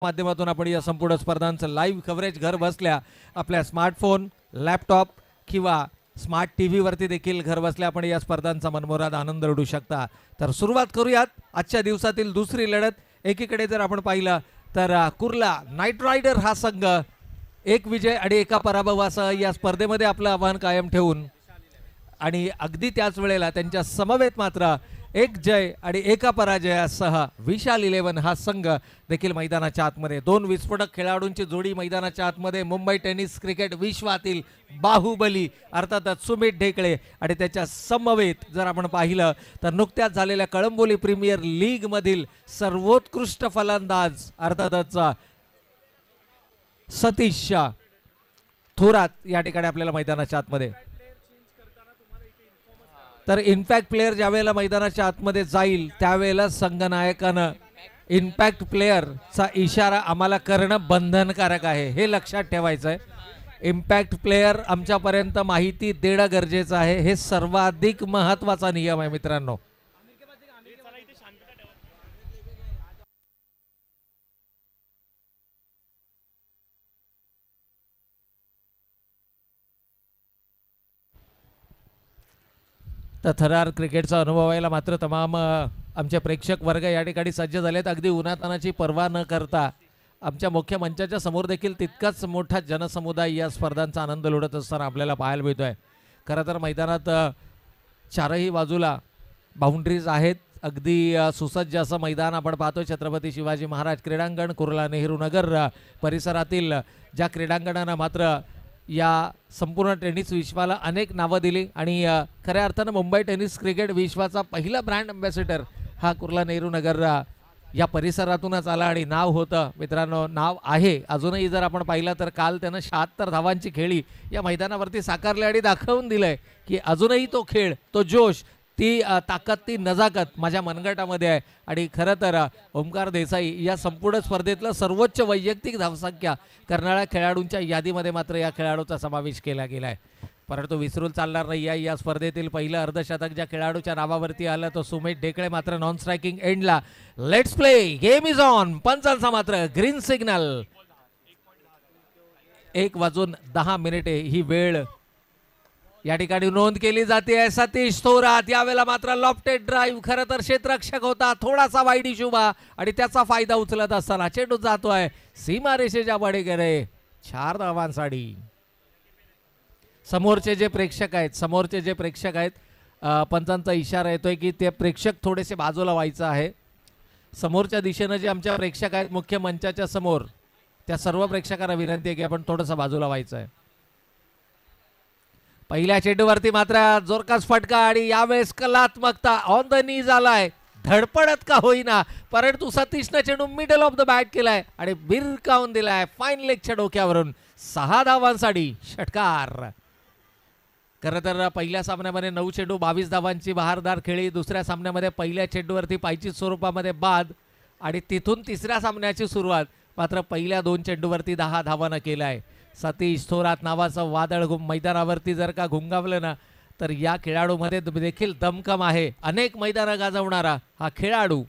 माध्यमातून आपण या संपूर्ण स्पर्धांचं लाईव्ह कव्हरेज घर बसल्या आपल्या स्मार्टफोन, लॅपटॉप किंवा स्मार्ट टीव्ही वरती देखील घर बसल्या आपण या स्पर्धांचा मनमोराद आनंद लुटू शकता। तर सुरुवात करूयात आजच्या दिवसातील दुसरी लढत। एकीकडे जर आपण पाहिलं तर कुर्ला नाईट रायडर हा संघ एक विजय आणि एका पराभवासह या स्पर्धेमध्ये आपलं आव्हान कायम ठेवून आणि अगदी त्याच वेळेला त्यांच्या समवेत मात्र एक जय आणि एका पराजयासह विशाल 11 हा संघ देखील मैदानाच्या आतमध्ये। दोन विस्फोटक खेळाडूंची जोडी मैदानाच्या आतमध्ये। मुंबई टेनिस क्रिकेट विश्वातील बाहुबली अर्थातच सुमित ढेकळे आणि त्याच्या समवेत जर आपण पाहिलं तर नुकत्याच झालेल्या कळंबोली प्रीमियर लीग मधील सर्वोत्कृष्ट फलंदाज अर्थातच सतीश थोरात या ठिकाणी आपल्याला मैदानाच्या आतमध्ये। तर इम्पॅक्ट प्लेयर ज्यावेळेला मैदानाच्या आतमध्ये जाईल त्यावेळेला संघनायकानं इम्पॅक्ट प्लेयरचा इशारा आम्हाला करणं बंधनकारक आहे, हे लक्षात ठेवायचं आहे। इम्पॅक्ट प्लेयर आमच्यापर्यंत माहिती देणं गरजेचं आहे, हे सर्वाधिक महत्त्वाचा नियम आहे मित्रांनो। तर थरार क्रिकेटचा अनुभव व्हायला मात्र तमाम आमचे प्रेक्षक वर्ग या ठिकाणी सज्ज झालेत। अगदी उन्हातानाची पर्वा न करता आमच्या मुख्य मंचाच्या समोर देखील तितकाच मोठा जनसमुदाय या स्पर्धांचा आनंद लुटत असताना आपल्याला पाहायला मिळतोय। खरं तर मैदानात चारही बाजूला बाउंड्रीज आहेत। अगदी सुसज्ज असं मैदान आपण पाहतोय। छत्रपती शिवाजी महाराज क्रीडांगण कुर्ला नेहरू नगर परिसरातील ज्या क्रीडांगणानं मात्र या संपूर्ण टेनिस विश्वाला अनेक नावं दिली आणि खऱ्या अर्थानं मुंबई टेनिस क्रिकेट विश्वाचा पहिला ब्रँड अँबॅसेडर हा कुर्ला नेहरू नगर या परिसरातूनच आला आणि नाव होतं मित्रांनो, नाव आहे अजूनही। जर आपण पाहिलं तर काल त्यानं 76 धावांची खेळी या मैदानावरती साकारली आणि दाखवून दिलंय की अजूनही तो खेळ, तो जोश, ती ताकद, ती नजाकत माझ्या मनगटामध्ये आहे। आणि खरं तर ओमकार देसाई या संपूर्ण स्पर्धेतलं सर्वोच्च वैयक्तिक धावसंख्या करणाऱ्या खेळाडूंच्या यादीमध्ये मात्र या खेळाडूचा समावेश केला गेला आहे। परंतु विसरून चालणार नाही आहे, या स्पर्धेतील पहिलं अर्धशतक ज्या खेळाडूच्या नावावरती आलं तो सुमित ढेकळे मात्र नॉन स्ट्रायकिंग एंडला। Let's play, game is on. पंचांचा मात्र ग्रीन सिग्नल। 1:10 ही वेळ या ठिकाणी नोंद केली जाते। सतीश थोरात यावेळेला मात्र लॉफ्टेड ड्राईव्ह, खरं तर क्षेत्ररक्षक होता, थोडासा वाईड इशुबा आणि त्याचा फायदा उचलत असताना चेंडू जातोय सीमारेषेच्या पलीकडे 4 धावांसाठी। समोरचे जे प्रेक्षक आहेत पंचांचा इशारा येतोय की ते प्रेक्षक थोडेसे बाजूला व्हायचं आहे। समोरच्या दिशेनं जे आमच्या प्रेक्षक आहेत मुख्य मंचाच्या समोर, त्या सर्व प्रेक्षकांना विनंती आहे की आपण थोडंसं बाजूला व्हायचं आहे। पहिल्या चेंडूवरती मात्र जोरकास फटका आणि यावेळेस कलात्मकता, ऑन द नी झालाय, धडपडत का होईना परंतु सतीशनं चेंडू मिडल ऑफ द बॅट केलाय आणि बिरकावून दिलाय फाईन लेगच्या डोक्यावरून 6 धावांसाठी षटकार। खरं तर पहिल्या सामन्यामध्ये 9 चेंडू 22 धावांची बहारदार खेळी, दुसऱ्या सामन्यामध्ये पहिल्या चेंडूवरती पायची स्वरूपामध्ये बाद आणि तिथून तिसऱ्या सामन्याची सुरुवात मात्र पहिल्या 2 चेंडूवरती 10 धावांना केलाय। सतीश थोरात नावाचं वादळ मैदानावरती जर का घुंगावलं ना तर या खेळाडूमध्ये देखील दमखम आहे। अनेक मैदानं गाजवणारा हा खेळाडू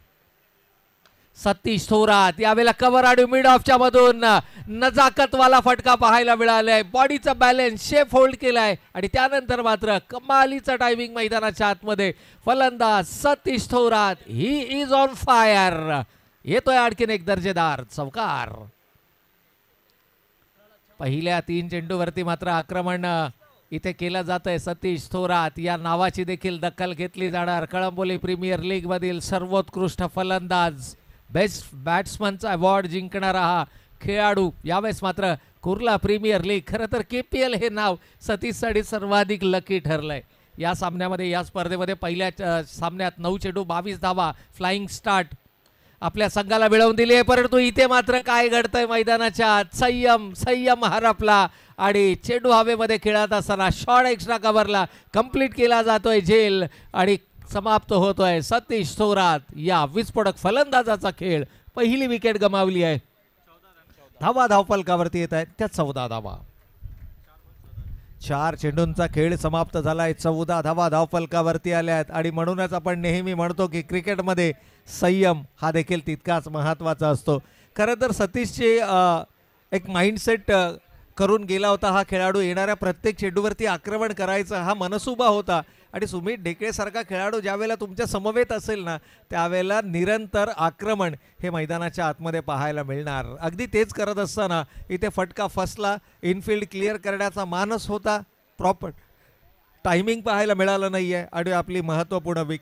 सतीश थोरात यावेळेला कव्हर आणि मिड ऑफच्या मधून नजाकतवाला फटका पाहायला मिळालाय। बॉडीचा बॅलन्स शेप होल्ड केलाय आणि त्यानंतर मात्र कमालीचा टायमिंग मैदानाच्या आतमध्ये। फलंदाज Satish Thorat, he is on fire. येतोय आणखीन एक दर्जेदार चौकार। पहिल्या 3 चेंडूवरती मात्र आक्रमण इथे केलं जातंय। सतीश थोरात या नावाची देखील दखल घेतली जाणार। कळंबोली प्रीमियर लीग मधील सर्वोत्कृष्ट फलंदाज, बेस्ट बॅट्समनचा अवॉर्ड जिंकणारा हा खेळाडू यावेळेस मात्र कुर्ला प्रीमियर लीग, खरं तर KPL हे नाव सतीशसाठी सर्वाधिक लकी ठरलंय। या सामन्यामध्ये, या स्पर्धेमध्ये पहिल्या सामन्यात 9 चेंडू 22 धावा, फ्लाइंग स्टार्ट आपल्या संघाला मिळवून दिली आहे। परंतु इथे मात्र काय घडतंय मैदानाच्या संयम हरपला आणि चेंडू हवेमध्ये खेळत असताना शॉर्ट एक्स्ट्रा कव्हरला कंप्लीट केला जातोय झेल आणि समाप्त होतोय सतीश थोरात या विस्फोटक फलंदाजाचा खेळ। पहिली विकेट गमावली आहे। धावा धावफलकावरती येत आहेत त्या 14 धावा। 4 चेंडूंचा खेळ समाप्त झालाय, 14 धावा धावफलकावरती आल्यात आणि म्हणूनच आपण नेहमी म्हणतो की क्रिकेटमध्ये संयम हा देखील तितकाच महत्त्वाचा असतो। खरं तर सतीशचे एक माइंडसेट करून गेला होता हा खेळाडू, येणाऱ्या प्रत्येक चेंडूवरती आक्रमण करायचा हा मनसुबा होता. आणि सुमित ढेकळेसारखा खेळाडू ज्यावेळेला तुमच्या समवेत असेल ना त्यावेळेला निरंतर आक्रमण हे मैदानाच्या आतमध्ये पाहायला मिळणार. अगदी तेच करत असताना इथे फटका फसला, इनफिल्ड क्लिअर करण्याचा मानस होता, प्रॉपर टायमिंग पाहायला मिळालं नाही आहे आणि आपली महत्त्वपूर्ण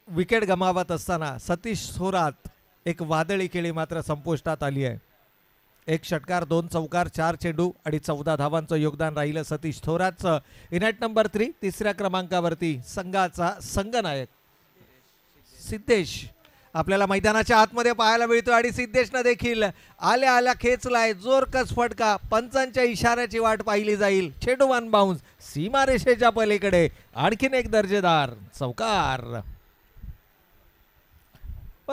विकेट गमावत असताना सतीश थोरात एक वादळी खेळी मात्र संपुष्टात आली आहे. 1 षटकार 2 चौकार 4 चेंडू आणि 14 धावांचं योगदान राहिलं सतीश थोरातचं. इनॅट नंबर 3 तिसऱ्या क्रमांकावरती संघाचा संघनायक सिद्धेश आपल्याला मैदानाच्या आतमध्ये पाहायला मिळतो आणि सिद्धेशनं देखील आल्या आल्या खेचलाय जोरकस फटका. पंचांच्या इशाऱ्याची वाट पाहिली जाईल. चेंडू वन बाउन्स सीमारेषेच्या पलीकडे आणखीन एक दर्जेदार चौकार.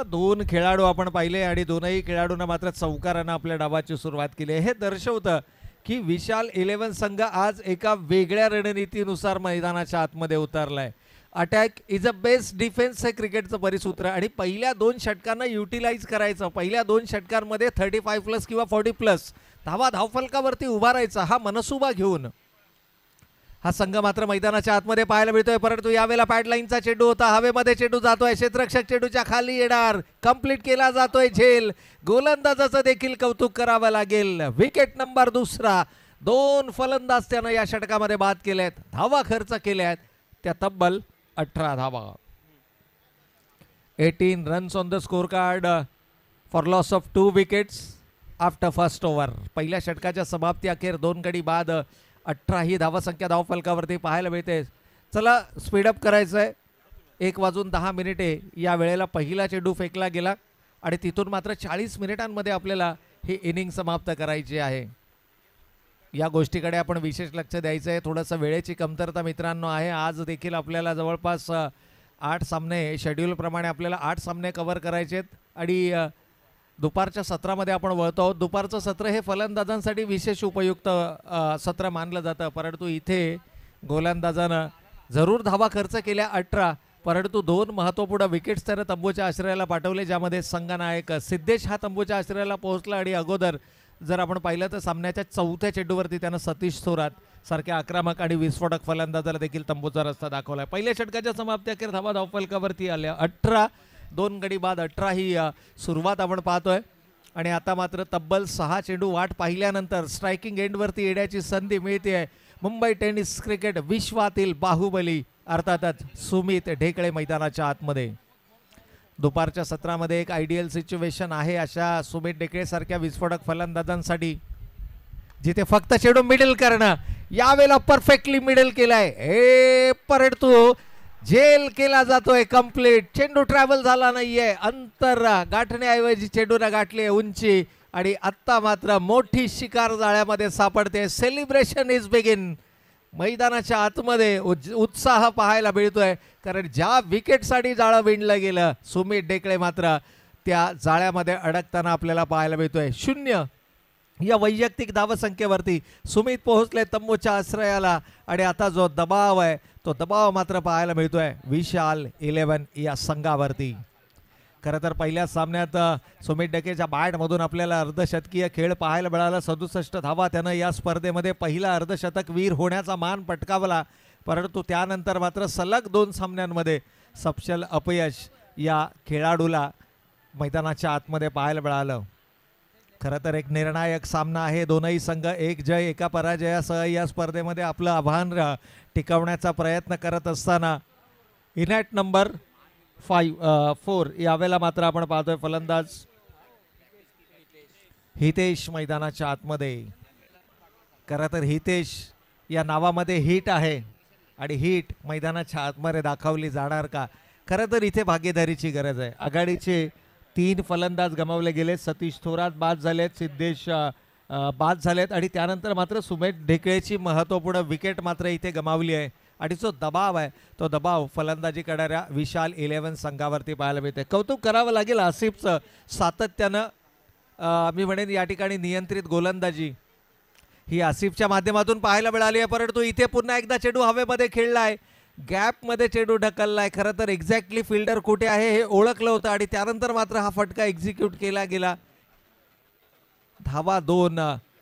2 खेळाडू आपण पाहिले आणि दोनही खेळाडूंना मात्र चौकारानं आपल्या डावाची सुरुवात केली. हे दर्शवतं की विशाल 11 संघ आज एका वेगळ्या रणनीतीनुसार मैदानाच्या आतमध्ये उतरलाय. Attack is a best defence हे क्रिकेटचं परिसूत्र आणि पहिल्या 2 षटकांना युटिलाइज करायचं. पहिल्या 2 षटकांमध्ये 35+ किंवा 40+ धावफलकावरती उभा राहायचा हा मनसुबा घेऊन हा संघ मात्र मैदानाच्या आतमध्ये पाहायला मिळतोय. परंतु यावेळेला पॅडलाईनचा चेंडू होता, हवेमध्ये चेंडू जातोय, क्षेत्ररक्षक चेंडूच्या खाली येणार, कंप्लीट केला जातोय झेल. गोलंदाजाचं देखील कौतुक करावं लागेल. Wicket number 2. 2 फलंदाज त्यानं या षटकामध्ये बाद केल्यात, धावा खर्च केल्यात त्या तब्बल 18 धावा. 18 runs on the score card for loss of 2 wickets after first over. पहिल्या षटकाच्या समाप्ती अखेर 2 गडी बाद 18 ही धावसंख्या धावफलकावरती पाहायला मिळते. चला स्पीडअप करायचं आहे. 1:10 या वेळेला पहिला चेंडू फेकला गेला आणि तिथून मात्र 40 मिनिटांमध्ये आपल्याला ही इनिंग समाप्त करायची आहे. या गोष्टीकडे आपण विशेष लक्ष द्यायचं आहे. थोडंसं वेळेची कमतरता मित्रांनो आहे. आज देखील आपल्याला जवळपास 8 सामने शेड्यूलप्रमाणे आपल्याला 8 सामने कव्हर करायचे आहेत आणि दुपारच्या सत्रामध्ये आपण वळतो आहोत. दुपारचं सत्र हे फलंदाजांसाठी विशेष उपयुक्त सत्र मानलं जातं. परंतु इथे गोलंदाजानं जरूर धावा खर्च केल्या 18, परंतु 2 महत्त्वपूर्ण विकेट्स त्यानं तंबूच्या आश्रयाला पाठवले, ज्यामध्ये संघनायक सिद्धेश हा तंबूच्या आश्रयाला पोहोचला आणि अगोदर जर आपण पाहिलं तर सामन्याच्या 4थ्या चेंडूवरती त्यानं सतीश थोरात सारख्या आक्रमक आणि विस्फोटक फलंदाजाला देखील तंबूचा रस्ता दाखवला. पहिल्या षटकाच्या समाप्ती अखेर धावा धावफलकावरती आल्या 18. 2 गडी बाद 18 ही सुरुवात आपण पाहतोय आणि आता मात्र तब्बल 6 चेंडू वाट पाहिल्यानंतर स्ट्रायकिंग एंडवरती येण्याची संधी मिळते. मुंबई टेनिस क्रिकेट विश्वातील बाहुबली अर्थातच सुमित ढेकळे मैदानाच्या आतमध्ये. दुपारच्या सत्रामध्ये एक आयडियल सिच्युएशन आहे अशा सुमित ढेकळे सारख्या विस्फोटक फलंदाजांसाठी, जिथे फक्त चेंडू मिडल करणं. यावेळेला परफेक्टली मिडल केलाय हे, परंतु झेल केला जातोय कंप्लीट. चेंडू ट्रॅव्हल झाला नाहीये, अंतर गाठण्याऐवजी चेंडूला गाठली उंची आणि आत्ता मात्र मोठी शिकार जाळ्यामध्ये सापडते. Celebration is begin. मैदानाच्या आतमध्ये उत्साह पाहायला मिळतोय, कारण ज्या विकेटसाठी जाळं विणलं गेलं सुमित ढेकळे मात्र त्या जाळ्यामध्ये अडकताना आपल्याला पाहायला मिळतोय. 0 या वैयक्तिक धावसंख्येवरती सुमित पोहोचले तंबूच्या आश्रयाला आणि आता जो दबाव आहे तो दबाव मात्र पाहायला मिळतोय विशाल 11 या संघावरती. खरं तर पहिल्या सामन्यात सुमित ढेकळेच्या बॅटमधून आपल्याला अर्धशतकीय खेळ पाहायला मिळाला. 67 धावा त्यानं या स्पर्धेमध्ये पहिला अर्धशतक वीर होण्याचा मान पटकावला, परंतु त्यानंतर मात्र सलग 2 सामन्यांमध्ये सपशेल अपयश या खेळाडूला मैदानाच्या आतमध्ये पाहायला मिळालं. खरं तर एक निर्णायक सामना आहे. दोनही संघ 1 जय 1 पराजयासह या स्पर्धेमध्ये आपलं आव्हान टिकवण्याचा प्रयत्न करत असताना इनॅट नंबर 4 यावेळेला मात्र आपण पाहतोय फलंदाज हितेश मैदानाच्या आतमध्ये. खरं तर हितेश या नावामध्ये हिट आहे आणि हिट मैदानाच्या आतमध्ये दाखवली जाणार का? खरं तर इथे भागीदारीची गरज आहे. आघाडीचे 3 फलंदाज गमावले गेले. सतीश थोरात बाद झालेत, सिद्धेश बाद झालेत आणि त्यानंतर मात्र सुमित ढेकळेची महत्त्वपूर्ण विकेट मात्र इथे गमावली आहे आणि जो दबाव आहे तो दबाव फलंदाजी करणाऱ्या विशाल 11 संघावरती पाहायला मिळते. कौतुक करावं लागेल आसिफचं. सातत्यानं मी म्हणेन या ठिकाणी नियंत्रित गोलंदाजी ही आसिफच्या माध्यमातून पाहायला मिळाली आहे, परंतु इथे पुन्हा एकदा चेंडू हवेमध्ये खेळलाय, गॅपमध्ये चेंडू ढकललाय. खरं तर एक्झॅक्टली फिल्डर कुठे आहे हे ओळखलं होतं आणि त्यानंतर मात्र हा फटका एक्झिक्यूट केला गेला. धावा 2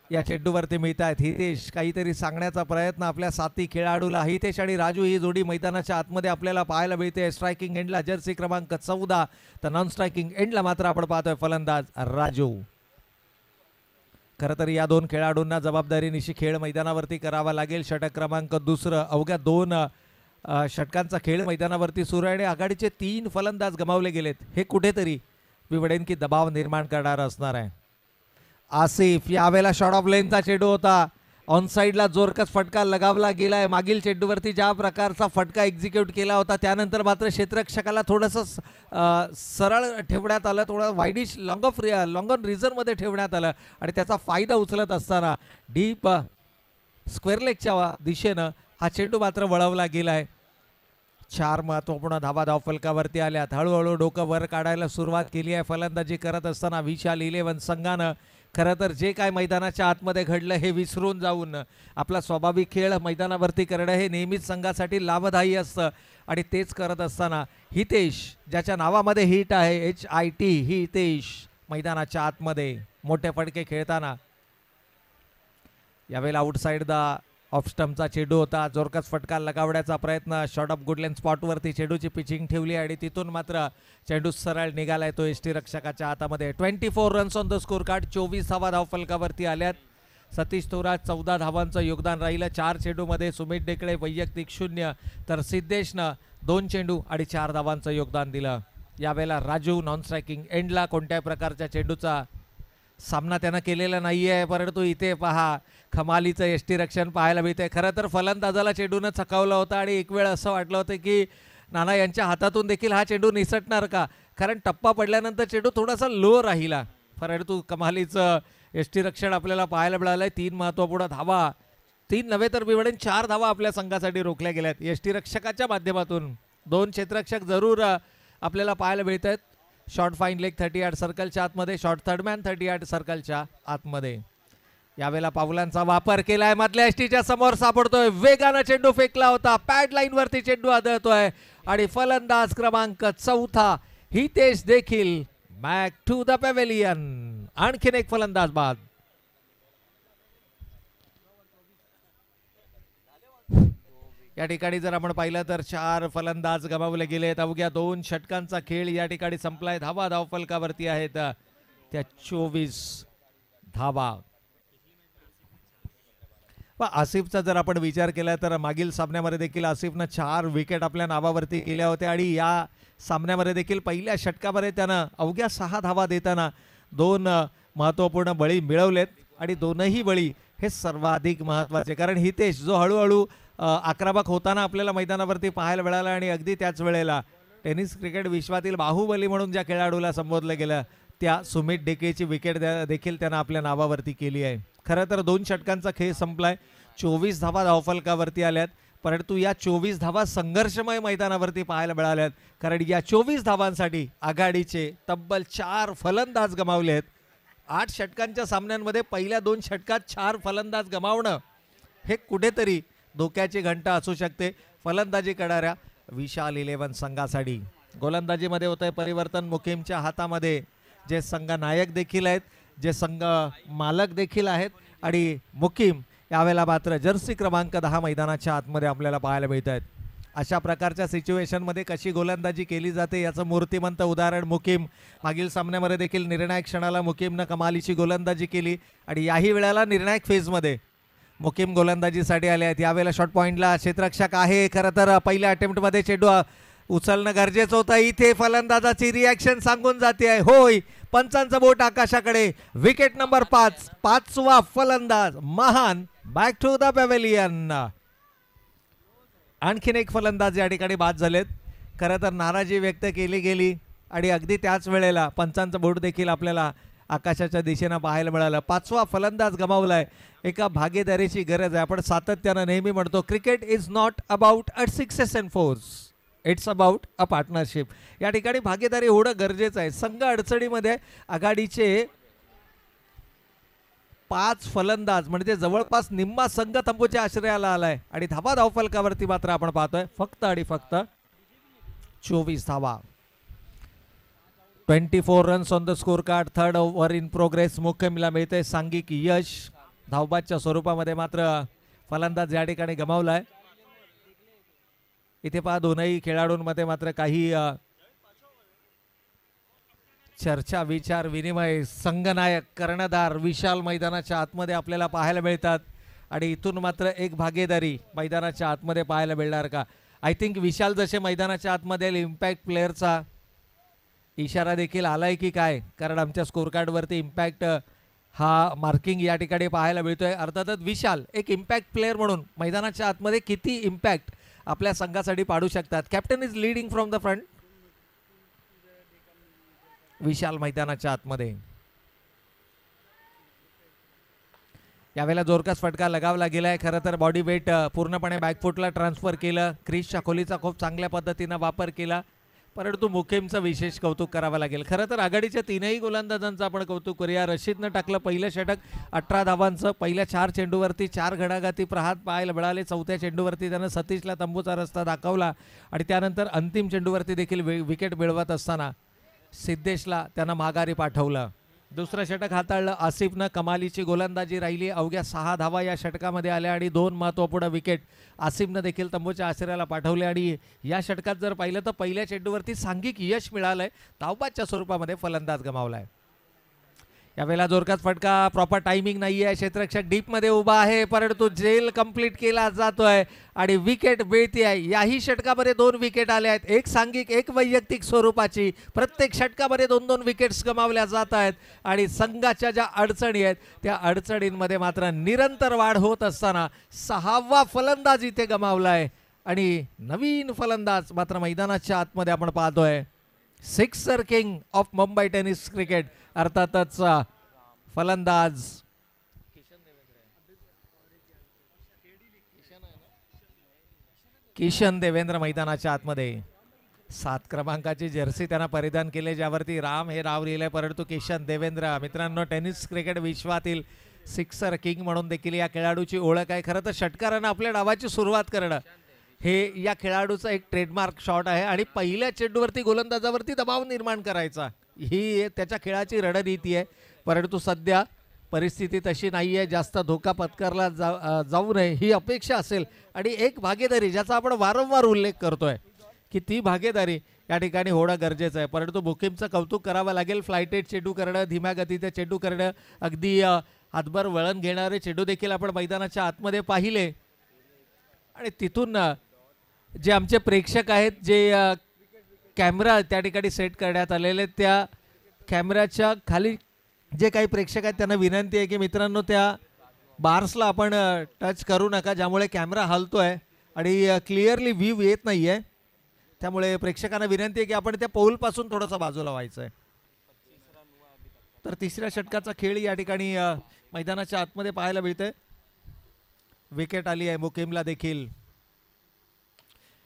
या चेंडूवरती मिळत आहेत. हितेश काहीतरी सांगण्याचा प्रयत्न आपल्या साथी खेळाडूला. हितेश आणि राजू ही जोडी मैदानाच्या आतमध्ये आपल्याला पाहायला मिळते. स्ट्रायकिंग एंडला जर्सी क्रमांक 14 तर नॉन स्ट्रायकिंग एंडला मात्र आपण पाहतोय फलंदाज राजू. खरं तर या 2 खेळाडूंना जबाबदारीनिशी खेळ मैदानावरती करावा लागेल. षटक क्रमांक 2 अवघ्या 2 षटकांचा खेळ मैदानावरती सुरू आहे आणि आघाडीचे 3 फलंदाज गमावले गेलेत. हे कुठेतरी मी म्हणेन की दबाव निर्माण करणार असणार आहे. आसिफ यावेळेला शॉर्ट ऑफ लेनचा चेंडू होता. ऑन साईडला जोरकस फटका लगावला गेलाय. मागील चेंडूवरती ज्या प्रकारचा फटका एक्झिक्यूट केला होता त्यानंतर मात्र क्षेत्ररक्षकाला थोडंसं सरळ ठेवण्यात आलं, थोडं वाईडिश लॉंग ऑन रिझनमध्ये ठेवण्यात आलं आणि त्याचा फायदा उचलत असताना डीप स्क्वेअर लेगच्या दिशेनं हा चेंडू मात्र वळवला गेलाय. 4 महत्त्वपूर्ण धावा धावफलकावरती आल्यात. हळूहळू डोकं वर काढायला सुरुवात केली आहे फलंदाजी करत असताना विशाल 11 संघानं. खरं तर जे काय मैदानाच्या आतमध्ये घडलं हे विसरून जाऊन आपला स्वाभाविक खेळ मैदानावरती करणं हे नेहमीच संघासाठी लाभदायी असतं आणि तेच करत असताना हितेश ज्याच्या नावामध्ये हिट आहे HIT हितेश मैदानाच्या आतमध्ये मोठे फटके खेळताना. यावेळेला आउटसाइड द ऑफ स्टंपचा चेंडू होता. जोरकस फटका लगावण्याचा प्रयत्न. शॉर्ट ऑफ गुडलेन स्पॉटवरती चेंडूची पिचिंग ठेवली आणि तिथून मात्र चेंडू सरळ निघालाय तो यष्टीरक्षकाच्या हातामध्ये. 24 runs on the score card. 24 धावा धावफलकावरती आल्यात. सतीश थोरात 14 धावांचं योगदान राहिलं. 4 चेंडूमध्ये सुमित डेकळे वैयक्तिक 0 तर सिद्धेशनं 2 चेंडू आणि 4 धावांचं योगदान दिलं. यावेळेला राजू नॉन स्ट्रायकिंग एंडला. कोणत्याही प्रकारच्या चेंडूचा सामना त्यानं केलेला नाही आहे, परंतु इथे पहा खमालीचं यष्टीरक्षण पाहायला मिळतंय. खरं तर फलंदाजाला चेंडूनं चकावला होता आणि एक वेळ असं वाटलं होतं की नाना यांच्या हातातून देखील हा चेंडू निसटणार का, कारण टप्पा पडल्यानंतर चेंडू थोडासा लो राहिला, परंतु कमालीचं यष्टीरक्षण आपल्याला पाहायला मिळालंय. 3 महत्त्वपूर्ण धावा, 3 नव्हे तर मी म्हणेन 4 धावा आपल्या संघासाठी रोखल्या गेल्यात यष्टीरक्षकाच्या माध्यमातून. 2 क्षेत्ररक्षक जरूर आपल्याला पाहायला मिळत आहेत. शॉर्ट फाईन लेग 38 सर्कलच्या आतमध्ये, शॉर्ट थर्डमॅन 38 सर्कलच्या आतमध्ये. यावेळेला पावलांचा वापर केलाय. मधल्या एसटीच्या समोर सापडतोय. वेगानं चेंडू फेकला होता. पॅड लाईन वरती चेंडू आदळतोय आणि फलंदाज क्रमांक 4 हितेश देखील बॅक टू द पॅव्हेलियन. आणखीन एक फलंदाज बाद. या ठिकाणी जर आपण पाहिलं तर 4 फलंदाज गमावले गेलेत. अवघ्या 2 षटकांचा खेळ या ठिकाणी संपलाय. धावा धावफलकावरती आहेत त्या 24 धावा. आसिफचा जर आपण विचार केला तर मागील सामन्यामध्ये देखील आसिफनं 4 विकेट आपल्या नावावरती केल्या होत्या आणि या सामन्यामध्ये देखील पहिल्या षटकामध्ये त्यानं अवघ्या 6 धावा देताना 2 महत्त्वपूर्ण बळी मिळवलेत आणि दोनही बळी हे सर्वाधिक महत्त्वाचे, कारण हितेश जो हळूहळू आक्रमक होताना आपल्याला मैदानावरती पाहायला मिळाला आणि अगदी त्याच वेळेला टेनिस क्रिकेट विश्वातील बाहुबली म्हणून ज्या खेळाडूला संबोधलं गेलं त्या सुमित डेकेची विकेट देखील त्यानं आपल्या नावावरती केली आहे. खरं तर 2 षटकांचा खेळ संपलाय. 24 धावा धावफलकावरती आल्यात, परंतु या 24 धावा संघर्षमय मैदानावरती पाहायला मिळाल्यात, कारण या 24 धावांसाठी आघाडीचे तब्बल 4 फलंदाज गमावले आहेत. 8 षटकांच्या सामन्यांमध्ये पहिल्या 2 षटकात 4 फलंदाज गमावणं हे कुठेतरी धोक्याची घंटा असू शकते फलंदाजी करणाऱ्या विशाल 11 संघासाठी. गोलंदाजीमध्ये होतंय परिवर्तन. मुकीमच्या हातामध्ये जे संघ नायक देखील आहेत, जे संघ मालक देखील आहेत आणि मुकीम यावेळेला मात्र जर्सी क्रमांक 10 मैदानाच्या आतमध्ये आपल्याला पाहायला मिळत आहेत. अशा प्रकारच्या सिच्युएशनमध्ये कशी गोलंदाजी केली जाते याचं मूर्तिमंत उदाहरण मुकीम. मागील सामन्यामध्ये देखील निर्णायक क्षणाला मुकीमनं कमालीची गोलंदाजी केली आणि याही वेळेला निर्णायक फेजमध्ये मुकीम गोलंदाजीसाठी आले आहेत. यावेळेला शॉर्ट पॉईंटला क्षेत्ररक्षक आहे. खरं तर पहिल्या अटेम्प्टमध्ये चेंडू उचलणं गरजेचं होतं. इथे फलंदाजाची रिॲक्शन सांगून जाते आहे होय. पंचांचं बोट आकाशाकडे. विकेट नंबर 5, 5वा फलंदाज महान बॅक टू द पॅव्हेलियन. आणखीन एक फलंदाज या ठिकाणी बाद झालेत. खरं तर नाराजी व्यक्त केली गेली आणि अगदी त्याच वेळेला पंचांचं बोट देखील आपल्याला आकाशाच्या दिशेनं पाहायला मिळालं. 5वा फलंदाज गमावलाय. एका भागीदारीची गरज आहे. आपण सातत्यानं नेहमी म्हणतो cricket is not about a sixes and force, it's about a partnership. या ठिकाणी भागीदारी होणं गरजेचं आहे. संघ अडचणीमध्ये आघाडीचे 5 फलंदाज म्हणजे जवळपास निम्मा संघ तंबूच्या आश्रयाला आलाय आणि धावा धावफलकावरती मात्र आपण पाहतोय फक्त आणि फक्त 24 धावा. 24 runs on the score card. Third over in progress. मुक्कामीला मिळते सांघिक यश. धावबादच्या स्वरूपामध्ये मात्र फलंदाज या ठिकाणी गमावलाय. इथे पहा दोनही खेळाडूंमध्ये मात्र काही चर्चा विचार विनिमय. संघनायक कर्णधार विशाल मैदानाच्या आतमध्ये आपल्याला पाहायला मिळतात आणि इथून मात्र एक भागीदारी मैदानाच्या आतमध्ये पाहायला मिळणार का. आय थिंक विशाल जसे मैदानाच्या आतमध्ये इम्पॅक्ट प्लेअरचा इशारा देखील आलाय की काय, कारण आमच्या स्कोर कार्डवरती इम्पॅक्ट हा मार्किंग या ठिकाणी पाहायला मिळतोय. अर्थातच विशाल एक इम्पॅक्ट प्लेअर म्हणून मैदानाच्या आतमध्ये किती इम्पॅक्ट आपल्या संघासाठी पाडू शकतात. Captain is leading from the front. विशाल मैदानाच्या आतमध्ये. यावेळेला जोरकस फटका लगावला गेलाय. खरं तर बॉडी वेट पूर्णपणे बॅकफुटला ट्रान्सफर केलं. क्रिसच्या खोलीचा खूप चांगल्या पद्धतीनं वापर केला, परंतु मुकेमचं विशेष कौतुक करावं लागेल. खरं तर आघाडीच्या तीनही गोलंदाजांचं आपण कौतुक करूया. रशीदनं टाकलं पहिलं षटक 18 धावांचं. पहिल्या 4 चेंडूवरती 4 घडाघाती प्रहार पाहायला मिळाले. चौथ्या चेंडूवरती त्यानं सतीशला तंबूचा रस्ता दाखवला आणि त्यानंतर अंतिम चेंडूवरती देखील विकेट मिळवत असताना सिद्धेशला त्यानं माघारी पाठवलं. दुसरं षटक हाताळलं आसिफनं. कमालीची गोलंदाजी राहिली. अवघ्या 6 धावा या षटकामध्ये आल्या आणि 2 महत्त्वपूर्ण विकेट आसिफनं देखील तंबूच्या आश्रयाला पाठवले. आणि या षटकात जर पाहिलं तर पहिल्या चेंडूवरती सांघिक यश मिळालंय. धावबादच्या स्वरूपामध्ये फलंदाज गमावलाय. यावेळेला जोरकास फटका. प्रॉपर टायमिंग नाही आहे. क्षेत्ररक्षक डीपमध्ये उभा आहे, परंतु जेल कंप्लीट केला जातोय आणि विकेट मिळते आहे. याही षटकामध्ये 2 विकेट आल्या आहेत. एक सांघिक एक वैयक्तिक स्वरूपाची. प्रत्येक षटकामध्ये 2-2 विकेट्स गमावल्या जात आहेत आणि संघाच्या ज्या अडचणी आहेत त्या अडचणींमध्ये मात्र निरंतर वाढ होत असताना 6वा फलंदाज इथे गमावलाय आणि नवीन फलंदाज मात्र मैदानाच्या आतमध्ये आपण पाहतोय. Sixer king of Mumbai tennis cricket अर्थातच फलंदाज किशन देवेंद्र मैदानाच्या आतमध्ये. 7 क्रमांकाची जर्सी त्यांना परिधान केले, ज्यावरती राम हे नाव लिहिलंय, परंतु किशन देवेंद्र मित्रांनो टेनिस क्रिकेट विश्वातील सिक्सर किंग म्हणून देखील या खेळाडूची ओळख आहे. खरं तर षटकारानं आपल्या डावाची सुरुवात करणं हे या खेळाडूचा एक ट्रेडमार्क शॉट आहे आणि पहिल्या चेंडूवरती गोलंदाजावरती दबाव निर्माण करायचा ही त्याच्या खेळाची रणनीती आहे. परंतु सध्या परिस्थिती तशी नाही आहे. जास्त धोका पत्करला जाऊ नये ही अपेक्षा असेल आणि एक भागीदारी ज्याचा आपण वारंवार उल्लेख करतोय की ती भागीदारी या ठिकाणी होणं गरजेचं आहे. परंतु मुकीमचं कौतुक करावं लागेल. फ्लायटेड चेंडू करणं, धीम्या गतीचे चेंडू करणं, अगदी हातभर वळण घेणारे चेंडू देखील आपण मैदानाच्या आतमध्ये पाहिले आणि तिथून जे आमचे प्रेक्षक आहेत, जे कॅमेरा त्या ठिकाणी सेट करण्यात आलेले, त्या कॅमेऱ्याच्या खाली जे काही प्रेक्षक आहेत त्यांना विनंती आहे की मित्रांनो त्या बार्सला आपण टच करू नका, ज्यामुळे कॅमेरा हलतोय आणि क्लिअरली व्ह्यू येत नाही आहे. त्यामुळे प्रेक्षकांना विनंती आहे की आपण त्या पौलपासून थोडंसं बाजूला व्हायचं आहे. तर तिसऱ्या षटकाचा खेळ या ठिकाणी मैदानाच्या आतमध्ये पाहायला मिळतंय. विकेट आली आहे मुकीमला देखील.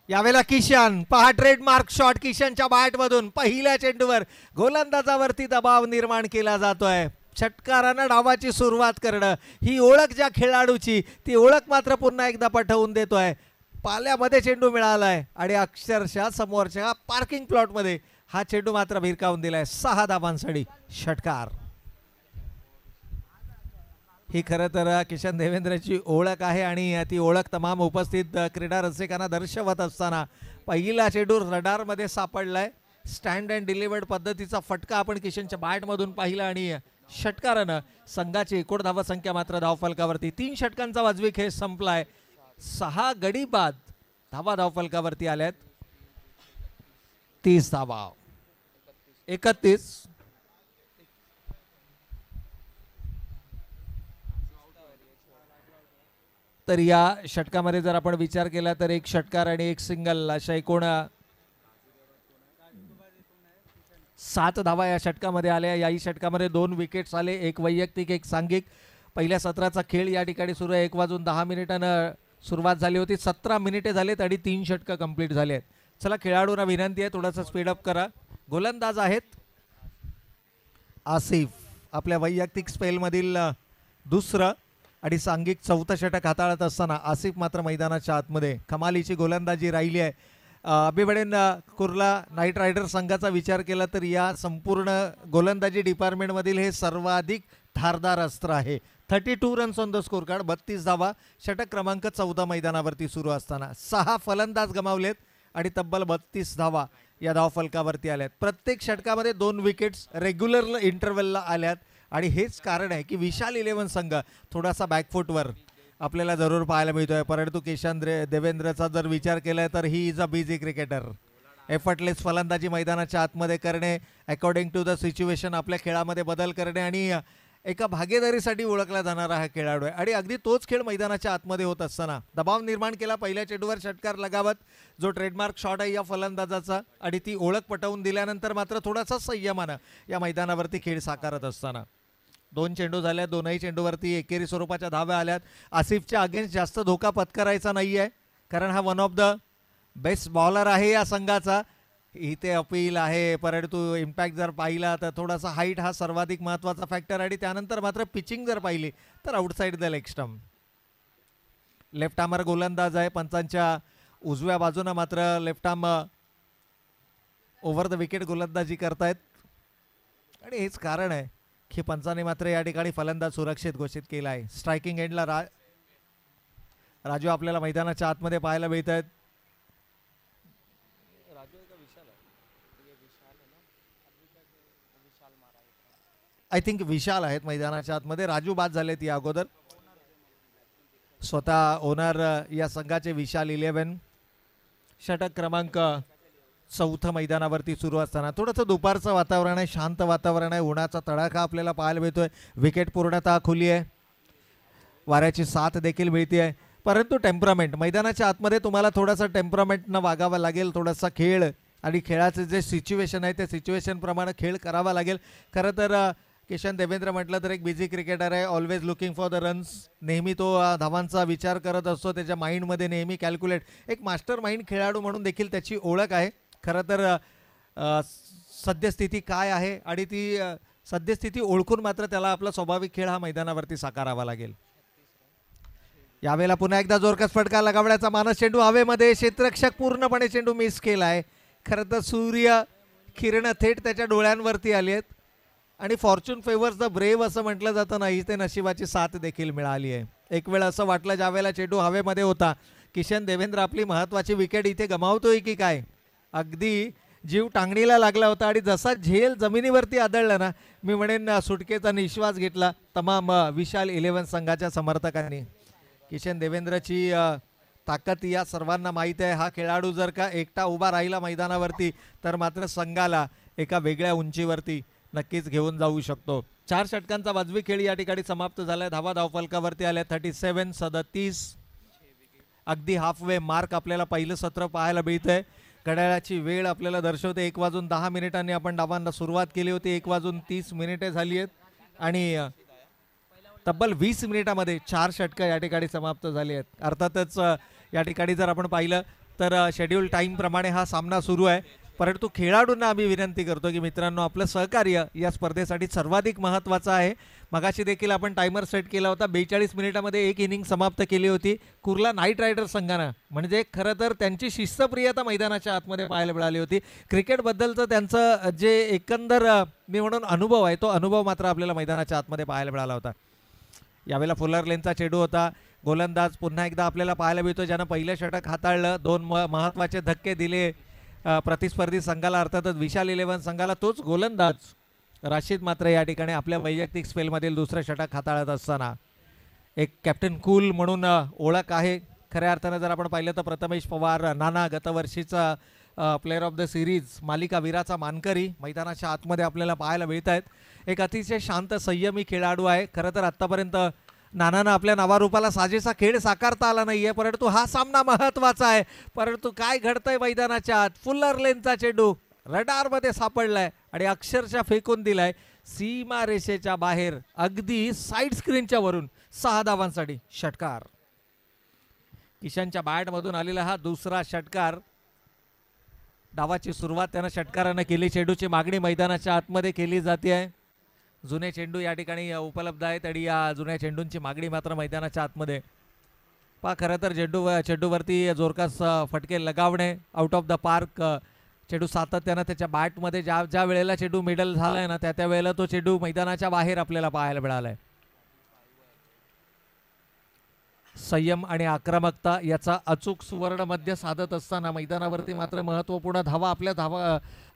यावेळेला किशन पहा ट्रेडमार्क शॉट किशनच्या बॅटमधून पहिल्या चेंडूवर गोलंदाजावरती दबाव निर्माण केला जातोय. षटकारानं डावाची सुरुवात करणं ही ओळख ज्या खेळाडूची ती ओळख मात्र पुन्हा एकदा पटवून देतोय. पाल्यामध्ये चेंडू मिळालाय आणि अक्षरशः समोरच्या पार्किंग प्लॉटमध्ये हा चेंडू मात्र भिरकावून दिलाय. 6 धावांसाठी षटकार. ही खरं तर किशन देवेंद्रची ओळख आहे आणि ती ओळख तमाम उपस्थित क्रीडा रसिकांना दर्शवत असताना पहिला चेंडू रडारमध्ये सापडलाय. स्टँड अँड डिलिव्हर्ड पद्धतीचा फटका आपण किशनच्या बॅटमधून पाहिला आणि षटकारानं संघाची एकूण धावसंख्या मात्र धावफलकावरती. 3 षटकांचा वाजवी खेळ संपलाय. 6 गडी बाद धावा धावफलकावरती आल्यात. 30 धावा 31. तर या षटकामध्ये जर आपण विचार केला तर एक षटकार आणि एक सिंगल अशा एकूण 7 धावा या षटकामध्ये आल्या. याही षटकामध्ये 2 विकेट्स आले, एक वैयक्तिक एक सांघिक. पहिल्या सत्राचा खेळ या ठिकाणी सुरू आहे. 1:10 सुरुवात झाली होती. 17 मिनिटे झालेत आणि 3 षटकं कंप्लीट झाले आहेत. चला खेळाडूंना विनंती आहे थोडंसं स्पीडअप करा. गोलंदाज आहेत आसिफ, आपल्या वैयक्तिक स्पेलमधील दुसरं आणि सांघिक 4थं षटक हाताळत असताना आसिफ मात्र मैदानाच्या आतमध्ये. कमालीची गोलंदाजी राहिली आहे. मी म्हणेन कुर्ला नाईट रायडर संघाचा विचार केला तर या संपूर्ण गोलंदाजी डिपार्टमेंटमधील हे सर्वाधिक धारदार अस्त्र आहे. 32 runs on the score card, 32 धावा, षटक क्रमांक 14 मैदानावरती सुरू असताना 6 फलंदाज गमावलेत आणि तब्बल 32 धावा या धावफलकावरती आल्यात. प्रत्येक षटकामध्ये 2 विकेट्स रेग्युलर इंटरव्हलला आल्यात आणि हेच कारण आहे की विशाल 11 संघ थोडासा बॅकफुटवर आपल्याला जरूर पाहायला मिळतोय. परंतु किशन देवेंद्रचा जर विचार केला तर he is a busy cricketer. Effortless फलंदाजी मैदानाच्या आतमध्ये करणे, अकॉर्डिंग टू द सिच्युएशन आपल्या खेळामध्ये बदल करणे आणि एका भागीदारीसाठी ओळखला जाणारा हा खेळाडू आहे. आणि अगदी तोच खेळ मैदानाच्या आतमध्ये होत असताना दबाव निर्माण केला पहिल्या चेंडूवर षटकार लगावत, जो ट्रेडमार्क शॉट आहे या फलंदाजाचा, आणि ती ओळख पटवून दिल्यानंतर मात्र थोडासा संयमानं या मैदानावरती खेळ साकारत असताना 2 चेंडू झाल्या, दोनही चेंडूवरती एकेरी स्वरूपाच्या धाव्या आल्यात. आसिफच्या अगेन्स्ट जास्त धोका पत्करायचा नाही आहे कारण हा one of the best bowler आहे या संघाचा. इथे अपील आहे, परंतु इम्पॅक्ट जर पाहिला तर थोडासा हाईट हा सर्वाधिक महत्त्वाचा फॅक्टर, आणि त्यानंतर मात्र पिचिंग जर पाहिली तर outside the leg stump. Left armour गोलंदाज आहे, पंचांच्या उजव्या बाजूनं मात्र left arm over the wicket गोलंदाजी करतायत आणि हेच कारण आहे की पंचाने मात्र या ठिकाणी फलंदाज सुरक्षित घोषित केला आहे. स्ट्रायकिंग एंडला राजू आपल्याला मैदानाच्या आतमध्ये पाहायला मिळत आहेत. आय थिंक विशाल आहेत मैदानाच्या आतमध्ये. राजू बाद झालेत या अगोदर. स्वतः ओनर या संघाचे विशाल 11. षटक क्रमांक 4 मैदानावरती सुरू असताना थोडंसं दुपारचं वातावरण आहे, शांत वातावरण आहे, उन्हाचा तडाखा आपल्याला पाहायला मिळतोय. विकेट पूर्णतः खुली आहे, वाऱ्याची साथ देखील मिळते आहे. परंतु टेम्परामेंट मैदानाच्या आतमध्ये तुम्हाला थोडासा टेम्परामेंटनं वागावं लागेल. थोडासा खेळ आणि खेळाचे जे सिच्युएशन आहे त्या सिच्युएशनप्रमाणे खेळ करावा लागेल. खरं तर किशन देवेंद्र म्हटलं तर एक बिझी क्रिकेटर आहे, always looking for the runs. नेहमी तो धावांचा विचार करत असतो, त्याच्या माइंडमध्ये नेहमी कॅल्क्युलेट. एक मास्टर माइंड खेळाडू म्हणून देखील त्याची ओळख आहे. खरं तर सद्यस्थिती काय आहे आणि ती सद्यस्थिती ओळखून मात्र त्याला आपला स्वाभाविक खेळ हा मैदानावरती साकारावा लागेल. यावेळेला पुन्हा एकदा जोरकस फटका लगावण्याचा मानस. चेंडू हवेमध्ये, क्षेत्ररक्षक पूर्णपणे चेंडू मिस केला आहे. खरं तर सूर्य किरण थेट त्याच्या डोळ्यांवरती आली आहेत आणि फॉर्च्यून फेवर्स द ब्रेव असं म्हटलं जातं ना, इथे नशिबाची साथ देखील मिळाली आहे. एक वेळ असं वाटलं ज्यावेळेला चेंडू हवेमध्ये होता, किशन देवेंद्र आपली महत्त्वाची विकेट इथे गमावतोय की काय. अगदी जीव टांगणीला लागला होता आणि जसा झेल जमिनीवरती आदळला ना, मी म्हणेन सुटकेचा निश्वास घेतला तमाम विशाल 11 संघाच्या समर्थकांनी. किशन देवेंद्रची ताकद या सर्वांना माहीत आहे. हा खेळाडू जर का एकटा उभा राहिला मैदानावरती तर मात्र संघाला एका वेगळ्या उंचीवरती नक्कीच घेऊन जाऊ शकतो. 4 षटकांचा वाजवी खेळ या ठिकाणी समाप्त झालाय. धावा धावफलकावरती आल्या 37, 37. अगदी हाफ वे मार्क आपल्याला पहिलं सत्र पाहायला मिळतंय. घड्याळाची वेळ आपल्याला दर्शवते 1:10 आपण डावांना सुरुवात केली होती. 1:30 झाली आहेत आणि तब्बल 20 मिनिटामध्ये 4 षटकं या ठिकाणी समाप्त झाली आहेत. अर्थातच या ठिकाणी जर आपण पाहिलं तर शेड्यूल टाईम प्रमाणे हा सामना सुरू आहे. परंतु खेळाडूंना आम्ही विनंती करतो की मित्रांनो, आपलं सहकार्य या स्पर्धेसाठी सर्वाधिक महत्त्वाचं आहे. मगाशी देखील आपण टायमर सेट केला होता. 42 मिनिटामध्ये 1 इनिंग समाप्त केली होती कुर्ला नाईट रायडर संघानं. म्हणजे खरं तर त्यांची शिस्तप्रियता मैदानाच्या आतमध्ये पाहायला मिळाली होती. क्रिकेटबद्दलचं त्यांचं जे एकंदर मी म्हणून अनुभव आहे, तो अनुभव मात्र आपल्याला मैदानाच्या आतमध्ये पाहायला मिळाला होता. यावेळेला फुलर लेनचा चेंडू होता. गोलंदाज पुन्हा एकदा आपल्याला पाहायला मिळतो ज्यानं पहिलं षटक हाताळलं. 2 महत्त्वाचे धक्के दिले प्रतिस्पर्धी संघाला, अर्थातच विशाल 11 संघाला. तोच गोलंदाज राशीद मात्र या ठिकाणी आपल्या वैयक्तिक स्पेलमधील दुसरं षटक हाताळत असताना एक कॅप्टन कूल म्हणून ओळख आहे. खऱ्या अर्थानं जर आपण पाहिलं तर प्रथमेश पवार, नाना गतवर्षीचा प्लेअर ऑफ द सिरीज, मालिकावीराचा मानकरी मैदानाच्या आतमध्ये आपल्याला पाहायला मिळत आहेत. एक अतिशय शांत संयमी खेळाडू आहे. खरं तर आत्तापर्यंत नानानं आपल्या नावारूपाला साजेसा खेळ साकारता आला नाहीये, परंतु हा सामना महत्त्वाचा आहे. परंतु काय घडतंय मैदानाच्या आत, फुलर लेनचा चेंडू रडारमध्ये सापडलाय आणि अक्षरशः फेकून दिलाय सीमा रेषेच्या बाहेर, अगदी साईड स्क्रीनच्या वरून. 6 धावांसाठी षटकार. किशनच्या बॅटमधून आलेला हा दुसरा षटकार. डावाची सुरुवात त्यानं षटकारानं केली. चेंडूची मागणी मैदानाच्या आतमध्ये केली जाते आहे. जुने चेंडू या ठिकाणी उपलब्ध आहेत आणि या जुन्या चेंडूंची मागणी मात्र मैदानाच्या आतमध्ये खरं तर चेंडूवरती जोरकास फटके लगावणे, आउट ऑफ द पार्क. चेंडू सातत्यानं त्याच्या बॅटमध्ये ज्या वेळेला चेंडू मिडल झालाय ना त्या वेळेला तो चेंडू मैदानाच्या बाहेर आपल्याला पाहायला मिळालाय. संयम आणि आक्रमकता याचा अचूक सुवर्ण मध्य साधत असताना मैदानावरती मात्र महत्त्वपूर्ण धावा आपल्या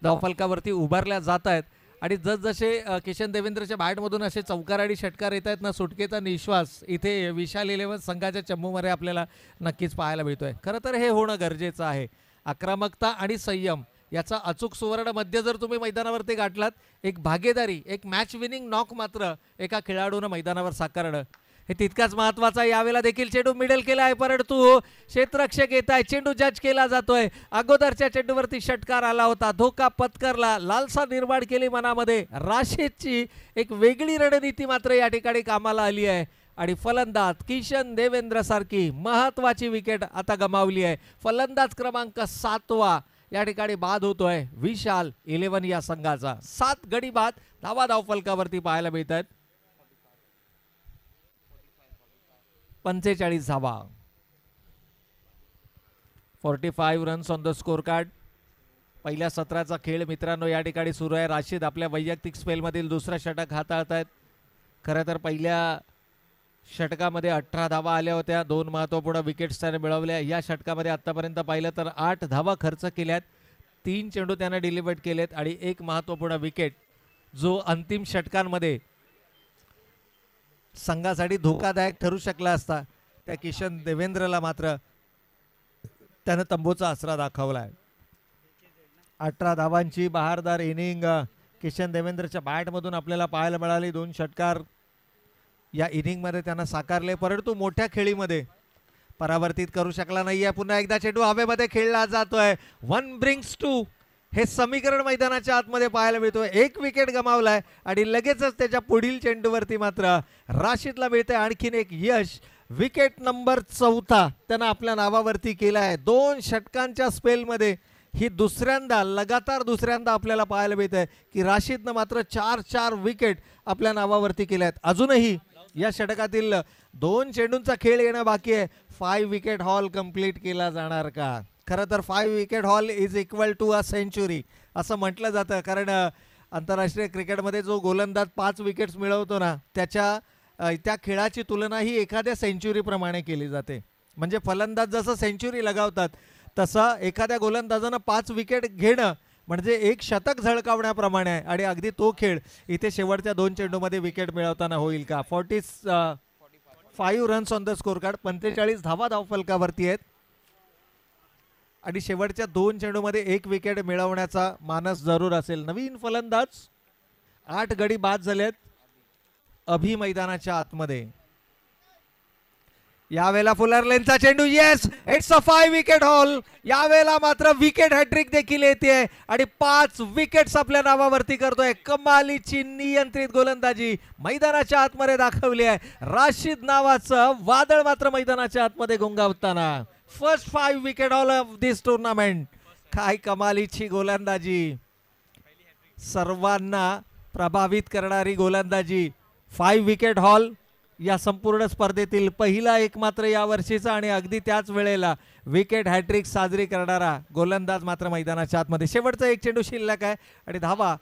धावफलकावरती उभारल्या जात आहेत. आणि जसजसे किशन देवेंद्रच्या बॅटमधून असे चौकार आणि षटकार येत आहेत ना, सुटकेचा निश्वास इथे विशाल 11 संघाच्या चम्मूमध्ये आपल्याला नक्कीच पाहायला मिळतोय. खरं तर हे होणं गरजेचं आहे. आक्रमकता आणि संयम याचा अचूक सुवर्ण मध्य जर तुम्ही मैदानावरती गाठलात, एक भागीदारी, एक मॅच विनिंग नॉक मात्र एका खेळाडूनं मैदानावर साकारणं हे तितकाच महत्वाचं आहे. यावेळेला देखील चेंडू मिडल केला आहे, परंतु क्षेत्ररक्षक येत आहे, चेंडू जज केला जातोय. अगोदरच्या चेंडूवरती षटकार आला होता, धोका पत्करला, लालसा निर्माण केली मनामध्ये. राशिदची एक वेगळी रणनीती मात्र या ठिकाणी कामाला आली आहे आणि फलंदाज किशन देवेंद्र सारखी महत्वाची विकेट आता गमावली आहे. फलंदाज क्रमांक 7 या ठिकाणी बाद होतोय विशाल 11 या संघाचा. 7 गडी बाद धावफलकावरती पाहायला मिळत आहेत. 45 धावा, 45 runs on the score card. पहिल्या सत्राचा खेळ मित्रांनो या ठिकाणी सुरू आहे. राशिद आपल्या वैयक्तिक स्पेलमधील दुसरा षटक हाताळतायत. खरं तर पहिल्या षटकामध्ये 18 धावा आल्या होत्या, 2 महत्त्वपूर्ण विकेट्स त्याने मिळवल्या. या षटकामध्ये आतापर्यंत पाहिलं तर 8 धावा खर्च केल्यात, 3 चेंडू त्याने डिलिव्हर्ड केलेत आणि 1 महत्त्वपूर्ण विकेट जो अंतिम षटकांमध्ये संघासाठी धोकादायक ठरू शकला असता त्या किशन देवेंद्रला मात्र त्यानं तंबूचा आसरा दाखवलाय. 18 धावांची बहारदार इनिंग किशन देवेंद्रच्या बॅटमधून आपल्याला पाहायला मिळाली. 2 षटकार या इनिंगमध्ये त्यानं साकारले, परंतु मोठ्या खेळीमध्ये परावर्तित करू शकला नाहीये. पुन्हा एकदा चेंडू हवेमध्ये खेळला जातोय. 1 ब्रिंग्स 2 हे समीकरण मैदानाच्या आतमध्ये पाहायला मिळतोय. 1 विकेट गमावलाय आणि लगेचच त्याच्या पुढील चेंडूवरती मात्र राशिदला मिळते आणखीन एक यश. विकेट नंबर 4 त्यानं आपल्या नावावरती केलाय. 2 षटकांच्या स्पेलमध्ये ही लगातार दुसऱ्यांदा आपल्याला पाहायला मिळतंय की राशिदनं मात्र 4 विकेट आपल्या नावावरती केल्यात. अजूनही या षटकातील 2 चेंडूंचा खेळ येणं बाकी आहे. 5 विकेट हॉल कंप्लीट केला जाणार का? खरं तर 5 wicket haul is equal to a century असं म्हटलं जातं, कारण आंतरराष्ट्रीय क्रिकेटमध्ये जो गोलंदाज 5 विकेट्स मिळवतो ना त्या खेळाची तुलना ही एखाद्या सेंचुरीप्रमाणे केली जाते. म्हणजे फलंदाज जसं सेंचुरी लगावतात तसं एखाद्या गोलंदाजानं 5 विकेट घेणं म्हणजे एक शतक झळकावण्याप्रमाणे आहे. आणि अगदी तो खेळ इथे शेवटच्या 2 चेंडूमध्ये विकेट मिळवताना होईल का? 45 runs on the score card, 45 धावा धावफलकावरती आहेत आणि शेवटच्या 2 चेंडूमध्ये 1 विकेट मिळवण्याचा मानस जरूर असेल. नवीन फलंदाज 8 गडी बाद झालेत अभि मैदानाच्या आतमध्ये. यावेळेला फुलर लेनचा चेंडू, yes, it's a 5 wicket hall. यावेळेला मात्र विकेट हॅट्रिक देखील येते आणि 5 विकेट्स आपल्या नावावरती करतोय. कमालीची नियंत्रित गोलंदाजी मैदानाच्या आतमध्ये दाखवली आहे. राशिद नावाचं वादळ मात्र मैदानाच्या आतमध्ये गुंगावताना. First 5 wicket haul of this tournament. काय कमालीची गोलंदाजी, सर्वांना प्रभावित करणारी गोलंदाजी. 5 विकेट हॉल या संपूर्ण स्पर्धेतील पहिला एकमात्र या वर्षीचा आणि अगदी त्याच वेळेला विकेट हॅट्रिक साजरी करणारा गोलंदाज मात्र मैदानाच्या आतमध्ये. शेवटचा 1 चेंडू शिल्लक आहे आणि धावा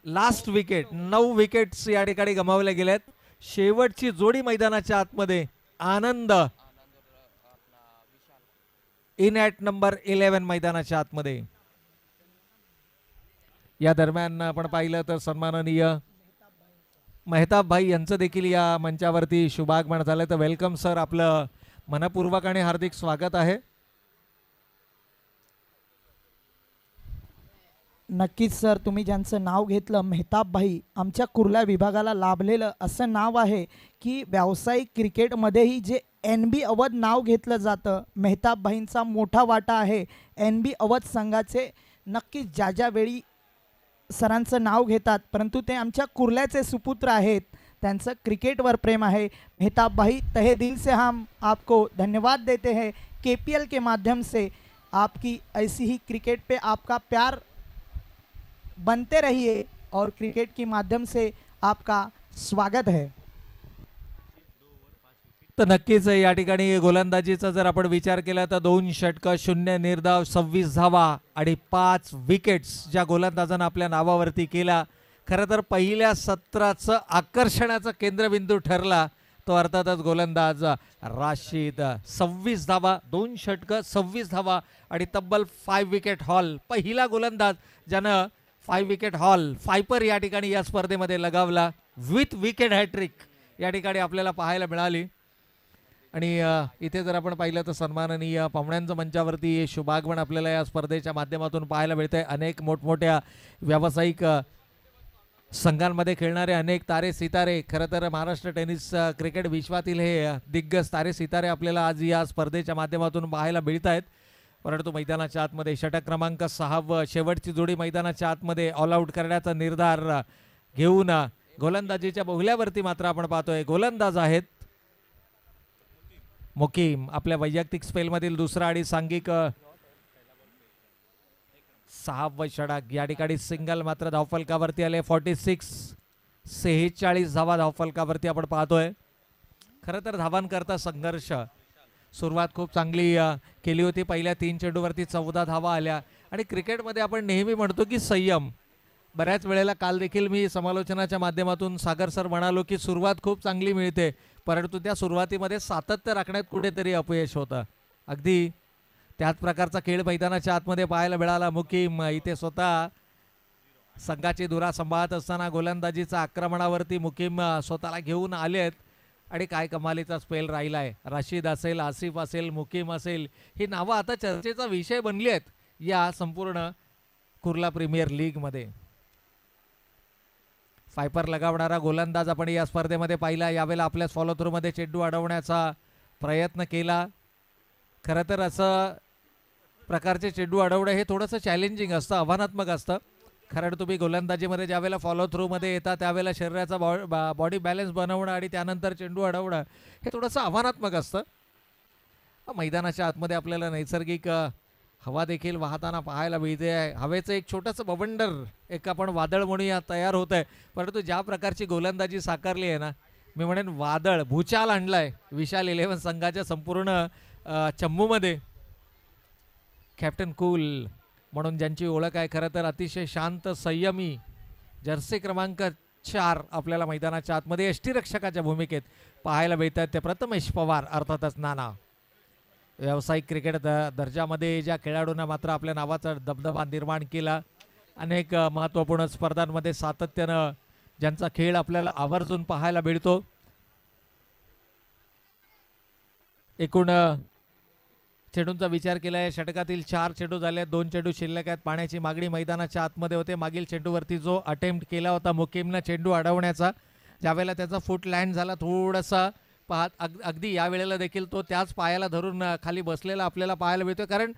लास्ट विकेट. 9 विकेट्स या ठिकाणी गमावल्या गेल्यात. शेवटची जोडी मैदानाच्या आतमध्ये आनंद इन ॲट नंबर 11 मैदानाच्या आतमध्ये. या दरम्यान आपण पाहिलं तर सन्माननीय मेहताब भाई यांचं देखील या मंचावरती शुभागमन झालं. तर वेलकम सर, आपलं मनपूर्वक आणि हार्दिक स्वागत आहे. नक्कीच सर, तुम्ही ज्यांचं नाव घेतलं मेहताब भाई, आमच्या कुर्ला विभागाला लाभलेलं असं नाव आहे की व्यावसायिक क्रिकेटमध्येही जे NB अवध नाव घेतलं जातं, मेहताब भाईंचा मोठा वाटा आहे NB अवध संघाचे. नक्कीच ज्या वेळी सरांचं नाव घेतात, परंतु ते आमच्या कुर्ल्याचे सुपुत्र आहेत, त्यांचं क्रिकेटवर प्रेम आहे. मेहताब भाई, तहे दिल से हम आपको धन्यवाद देते हैं. KPL के माध्यम से आपकी ऐसी ही क्रिकेट पे आपका प्यार बनते रहिए और क्रिकेट के माध्यम से आपका स्वागत है. तर नक्कीच या ठिकाणी गोलंदाजीचा जर आपण विचार केला तर 2 षटकं 0 निर्धाव 26 धावा आणि 5 विकेट्स ज्या गोलंदाजानं आपल्या नावावरती केला. खरं तर पहिल्या सत्राचं आकर्षणाचा केंद्रबिंदू ठरला तो अर्थातच गोलंदाज राशिद. 26 धावा 2 षटकं 26 धावा आणि तब्बल 5 विकेट हॉल. पहिला गोलंदाज ज्यानं 5 विकेट हॉल फायपर या ठिकाणी या स्पर्धेमध्ये लगावला विथ विकेट हॅट्रिक या ठिकाणी आपल्याला पाहायला मिळाली. आणि इथे जर आपण पाहिलं तर सन्माननीय पाहुण्यांचं मंचावरती शुभागमन आपल्याला या स्पर्धेच्या माध्यमातून पाहायला मिळतंय. अनेक मोठमोठ्या व्यावसायिक संघांमध्ये खेळणारे अनेक तारे सितारे, खरं तर महाराष्ट्र टेनिस क्रिकेट विश्वातील हे दिग्गज तारे सितारे आपल्याला आज या स्पर्धेच्या माध्यमातून पाहायला मिळत आहेत. परंतु मैदानाच्या आतमध्ये षटक क्रमांक 6 शेवटची जोडी मैदानाच्या आतमध्ये ऑल आऊट करण्याचा निर्धार घेऊन गोलंदाजीच्या बहुल्यावरती मात्र आपण पाहतोय गोलंदाज आहेत मुकीम. आपल्या वैयक्तिक स्पेलमधील दुसरा आणि सांघिक 6वा षटक या ठिकाणी सिंगल मात्र धावफलकावरती आले. 46 धावा धावफलकावरती आपण पाहतोय. खरं तर धावांकरता संघर्ष सुरुवात खूप चांगली केली होती. पहिल्या 3 चेंडूवरती 14 धावा आल्या आणि क्रिकेटमध्ये आपण नेहमी म्हणतो की संयम. बऱ्याच वेळेला काल देखील मी समालोचनाच्या माध्यमातून सागर सर म्हणालो की सुरुवात खूप चांगली मिळते परंतु त्या सुरुवातीमध्ये सातत्य राखण्यात कुठेतरी अपयश होतं. अगदी त्याच प्रकारचा खेळ मैदानाच्या आतमध्ये पाहायला मिळाला. मुकीम इथे स्वतः संघाची धुरा सांभाळत असताना गोलंदाजीचा आक्रमणावरती मुकीम स्वतःला घेऊन आले आहेत आणि काय कमालीचा स्पेल राहिला आहे. राशिद असेल, आसिफ असेल, मुकीम असेल, ही नावं आता चर्चेचा विषय बनली आहेत या संपूर्ण कुर्ला प्रीमियर लीगमध्ये. फायपर लगावणारा गोलंदाज आपण या स्पर्धेमध्ये पाहिला. यावेळेला आपल्या फॉलो थ्रूमध्ये चेंडू अडवण्याचा प्रयत्न केला. खरं तर असं प्रकारचे चेंडू अडवणं हे थोडंसं चॅलेंजिंग असतं, आव्हानात्मक असतं. कारण तुम्ही गोलंदाजीमध्ये ज्यावेळेला फॉलो थ्रूमध्ये येता त्यावेळेला शरीराचा बॉडी बॅलन्स बनवणं आणि त्यानंतर चेंडू अडवणं हे थोडंसं आव्हानात्मक असतं. मैदानाच्या आतमध्ये आपल्याला नैसर्गिक हवा देखील वाहताना पाहायला मिळते आहे. हवेचं एक छोटंसं बवंडर एक आपण वादळ म्हणूया तयार होत आहे. परंतु ज्या प्रकारची गोलंदाजी साकारली आहे ना, मी म्हणेन वादळ भूचाल आणलं आहे विशाल 11 संघाच्या संपूर्ण चम्मूमध्ये. कॅप्टन कूल म्हणून ज्यांची ओळख आहे, खरं तर अतिशय शांत संयमी, जर्सी क्रमांक 4 आपल्याला मैदानाच्या आतमध्ये यष्टीरक्षकाच्या भूमिकेत पाहायला मिळतात ते प्रथमेश पवार अर्थातच नाना. व्यावसायिक क्रिकेट दर्जामध्ये ज्या खेळाडूंना मात्र आपल्या नावाचा दबदबा निर्माण केला. अनेक महत्त्वपूर्ण स्पर्धांमध्ये सातत्यानं ज्यांचा खेळ आपल्याला आवर्जून पाहायला मिळतो. एकूण चेंडूंचा विचार केला आहे. षटकातील 4 चेंडू झाले आहेत, 2 चेंडू शिल्लक आहेत. पाण्याची मागणी मैदानाच्या आतमध्ये होते. मागील चेंडूवरती जो अटेम्प्ट केला होता मुकीमनं चेंडू अडवण्याचा, ज्यावेळेला त्याचा फूट लँड झाला थोडासा पाहत अगदी या वेळेला देखील तो त्याच पायाला धरून खाली बसलेला आपल्याला पाहायला मिळतो. कारण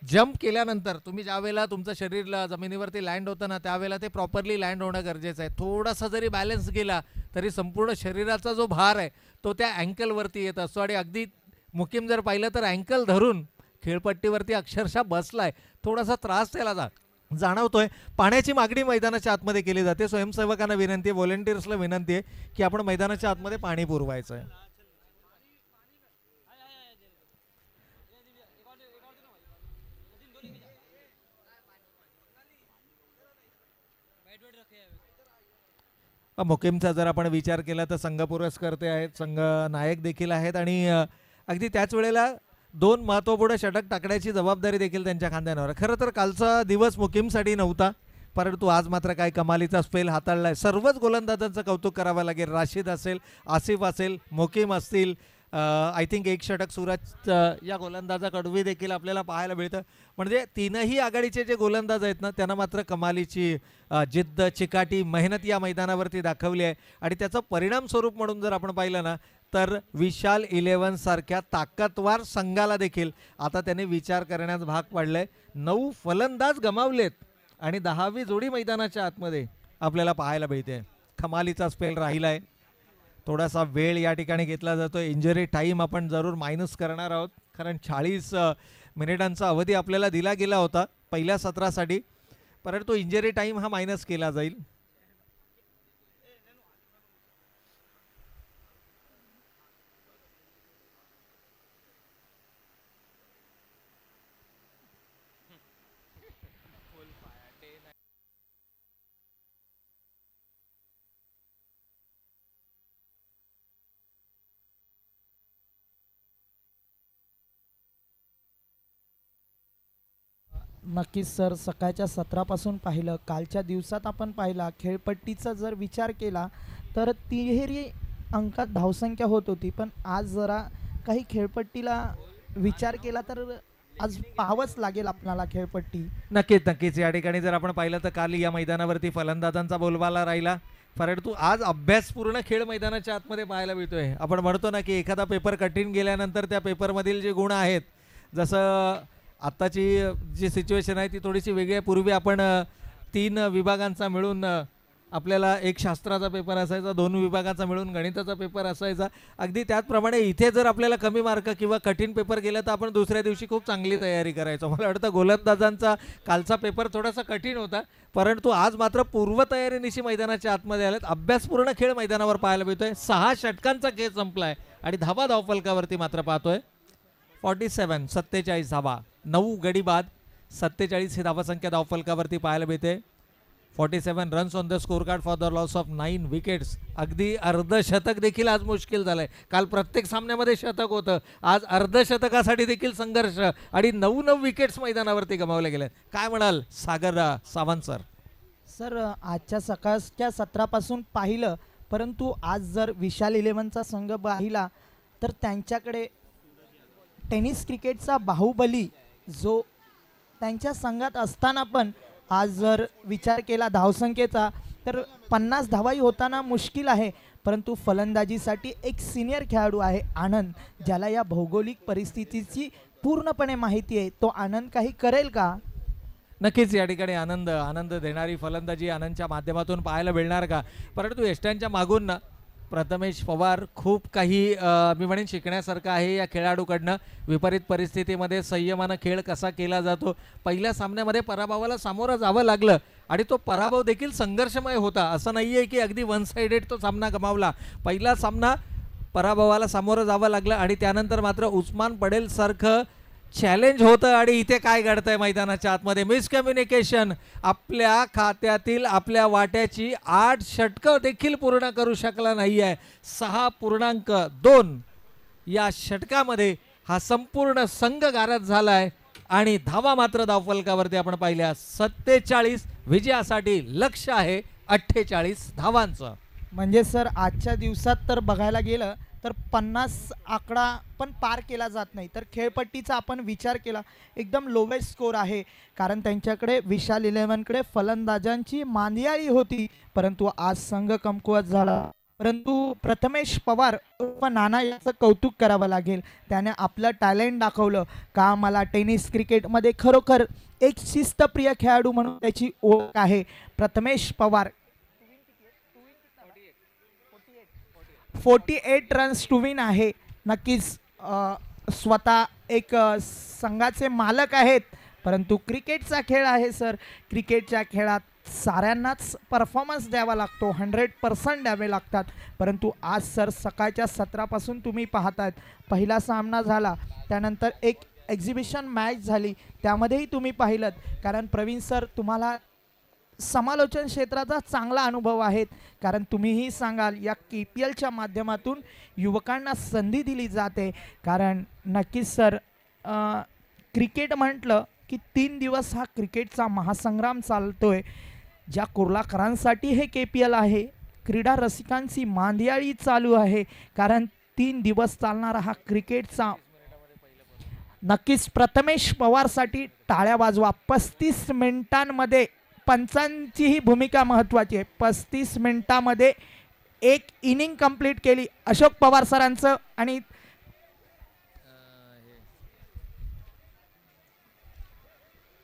जंप केल्यानंतर तुम्ही ज्यावेळेला तुमचं शरीर जमिनीवरती लँड होतं ना त्यावेळेला ते प्रॉपरली लँड होणं गरजेचं आहे. थोडासा जरी बॅलन्स गेला तरी संपूर्ण शरीराचा जो भार आहे तो त्या अँकलवरती येत असतो आणि अगदी मुकीम जर पाहिलं तर अँकल धरून खेळपट्टीवरती अक्षरशः बसलाय. थोडासा त्रास त्याला जाणवतोय. पाण्याची मागणी मैदानाच्या आतमध्ये केली जाते. स्वयंसेवकांना विनंती आहे, व्हॉलेंटियर्सला विनंती आहे की आपण मैदानाच्या आतमध्ये पाणी पुरवायचं आहे. मुकीमचा जर आपण विचार केला तर संघ पुरस्कर्ते आहेत, संघ नायक देखील आहेत आणि अगदी त्याच वेळेला 2 महत्त्वपूर्ण षटक टाकण्याची जबाबदारी देखील त्यांच्या खांद्यावर. खरं तर कालचा दिवस मुकीमसाठी नव्हता परंतु आज मात्र काय कमालीचा स्पेल हाताळला आहे. सर्वच गोलंदाजांचं कौतुक करावं लागेल. राशिद असेल, आसिफ असेल, मुकीम असतील, आय थिंक एक षटक सूरज या गोलंदाजाकडवी देखील आपल्याला पाहायला मिळतं. म्हणजे तीनही आघाडीचे जे गोलंदाज आहेत ना त्यांना मात्र कमालीची जिद्द, चिकाटी, मेहनत या मैदानावरती दाखवली आहे आणि त्याचा परिणाम स्वरूप म्हणून जर आपण पाहिलं ना तर विशाल 11 सारख्या ताकदवार संघाला देखील आता त्याने विचार करण्यास भाग पाडले. 9 फलंदाज गमावलेत आणि 10वी जोडी मैदानाच्या आतमध्ये आपल्याला पाहायला मिळते. कमालीचा स्पेल राहिला आहे. थोडासा वेळ या ठिकाणी घेतला जातो. इंजरी टाईम आपण जरूर मायनस करणार आहोत कारण 40 मिनिटांचा अवधी आपल्याला दिला गेला होता पहिल्या सत्रासाठी परंतु इंजरी टाईम हा मायनस केला जाईल. नक्कीच सर, सकाळच्या सत्रापासून पाहिलं, कालच्या दिवसात आपण पाहिला खेळपट्टीचा जर विचार केला तर तिहेरी अंकात धावसंख्या होत होती, पण आज जरा काही खेळपट्टीला विचार केला तर आज पाहावंच लागेल आपल्याला खेळपट्टी. नक्कीच या ठिकाणी जर आपण पाहिलं तर काल या मैदानावरती फलंदाजांचा बोलबाला राहिला, परंतु आज अभ्यासपूर्ण खेळ मैदानाच्या आतमध्ये पाहायला मिळतोय. आपण म्हणतो ना की एखादा पेपर कठीण गेल्यानंतर त्या पेपरमधील जे गुण आहेत, जसं आत्ताची जी सिच्युएशन आहे ती थोडीशी वेगळी आहे. पूर्वी आपण 3 विभागांचा मिळून आपल्याला एक शास्त्राचा पेपर असायचा, 2 विभागाचा मिळून गणिताचा पेपर असायचा. अगदी त्याचप्रमाणे इथे जर आपल्याला कमी मार्क किंवा कठीण पेपर गेला तर आपण दुसऱ्या दिवशी खूप चांगली तयारी करायचो. मला वाटतं गोलंदाजांचा कालचा पेपर थोडासा कठीण होता, परंतु आज मात्र पूर्वतयारीनिशी मैदानाच्या आतमध्ये आलेत. अभ्यासपूर्ण खेळ मैदानावर पाहायला मिळतोय. 6 षटकांचा खेळ संपलाय आणि धावा धावफलकावरती मात्र पाहतोय 47 धावा, 9 गडी बाद, 47 ही धावासंख्या धावफलकावरती पाहायला मिळते. 47 runs on the score card for the loss of 9 wickets. अगदी अर्धशतक देखील आज मुश्किल झालंय. काल प्रत्येक सामन्यामध्ये शतक होतं, आज अर्धशतकासाठी देखील संघर्ष आणि 9 विकेट्स मैदानावरती गमावले गेले. काय म्हणाल सागर सावंत सर? सर, आजच्या सकाळच्या सत्रापासून पाहिलं, परंतु आज जर विशाल इलेव्हनचा संघ पाहिला तर त्यांच्याकडे टेनिस क्रिकेटचा बाहुबली जो त्यांच्या संघात असताना पण आज जर विचार केला धावसंख्येचा तर 50 धावाही होताना मुश्किल आहे, परंतु फलंदाजीसाठी एक सिनियर खेळाडू आहे आनंद, ज्याला या भौगोलिक परिस्थितीची पूर्णपणे माहिती आहे. तो आनंद काही करेल का? नक्कीच या ठिकाणी आनंद देणारी फलंदाजी आनंदच्या माध्यमातून पाहायला मिळणार का? परंतु यष्ट्यांच्या मागून ना प्रथमेश पवार खूप काही मी म्हणेन शिकण्यासारखं आहे या खेळाडूकडनं. विपरीत परिस्थितीमध्ये संयमानं खेळ कसा केला जातो. पहिल्या सामन्यामध्ये पराभवाला सामोरं जावं लागलं आणि तो पराभव देखील संघर्षमय होता. असं नाही आहे की अगदी वन साइडेड तो सामना गमावला. पहिला सामना पराभवाला सामोरं जावं लागलं आणि त्यानंतर मात्र उस्मान पटेल सारखं चॅलेंज होतं आणि इथे काय घडतंय मैदानाच्या आतमध्ये मिसकम्युनिकेशन. आपल्या खात्यातील आपल्या वाट्याची 8 षटकं देखील पूर्ण करू शकला नाही आहे. 6.2 या षटकामध्ये हा संपूर्ण संघ गारद झाला आहे आणि धावा मात्र धावफलकावरती आपण पाहिल्या 47. विजयासाठी लक्ष आहे 48 धावांचं. म्हणजे सर, आजच्या दिवसात तर बघायला गेलं तर 50 आकडा पण पार केला जात नाही. तर खेळपट्टीचा आपण विचार केला एकदम लोवेस्ट स्कोर आहे, कारण त्यांच्याकडे विशाल इलेव्हनकडे फलंदाजांची मांदियाळी होती, परंतु आज संघ कमकुवत झाला. परंतु प्रथमेश पवार व नाना याचं कौतुक करावं लागेल. त्याने आपलं टॅलेंट दाखवलं का मला टेनिस क्रिकेटमध्ये खरोखर एक शिस्तप्रिय खेळाडू म्हणून त्याची ओळख आहे. Prathamesh Pawar 48 runs to win आहे. नक्कीच स्वतः एक संघाचे मालक आहेत, परंतु क्रिकेटचा खेळ आहे सर. क्रिकेटच्या खेळात साऱ्यांनाच परफॉर्मन्स द्यावा लागतो, 100% द्यावे लागतात. परंतु आज सर सकाळच्या सत्रापासून तुम्ही पाहतायत, पहिला सामना झाला, त्यानंतर एक एक्झिबिशन मॅच झाली, त्यामध्येही तुम्ही पाहिलं. कारण प्रवीण सर तुम्हाला समालोचन क्षेत्राचा चांगला अनुभव आहेत, कारण तुम्हीही सांगाल या KPLच्या माध्यमातून युवकांना संधी दिली जाते. कारण नक्कीच सर क्रिकेट म्हटलं की 3 दिवस हा क्रिकेटचा महासंग्राम चालतोय. ज्या कुर्लाकरांसाठी हे KPL आहे, क्रीडा रसिकांची मांदियाळी चालू आहे, कारण 3 दिवस चालणारा हा क्रिकेटचा. नक्कीच प्रथमेश पवारसाठी टाळ्या वाजवा. 35 मिनिटांमध्ये पंचांचीही भूमिका महत्त्वाची आहे. 35 मिनिटांमध्ये एक इनिंग कंप्लीट केली अशोक पवार सरांचं आणि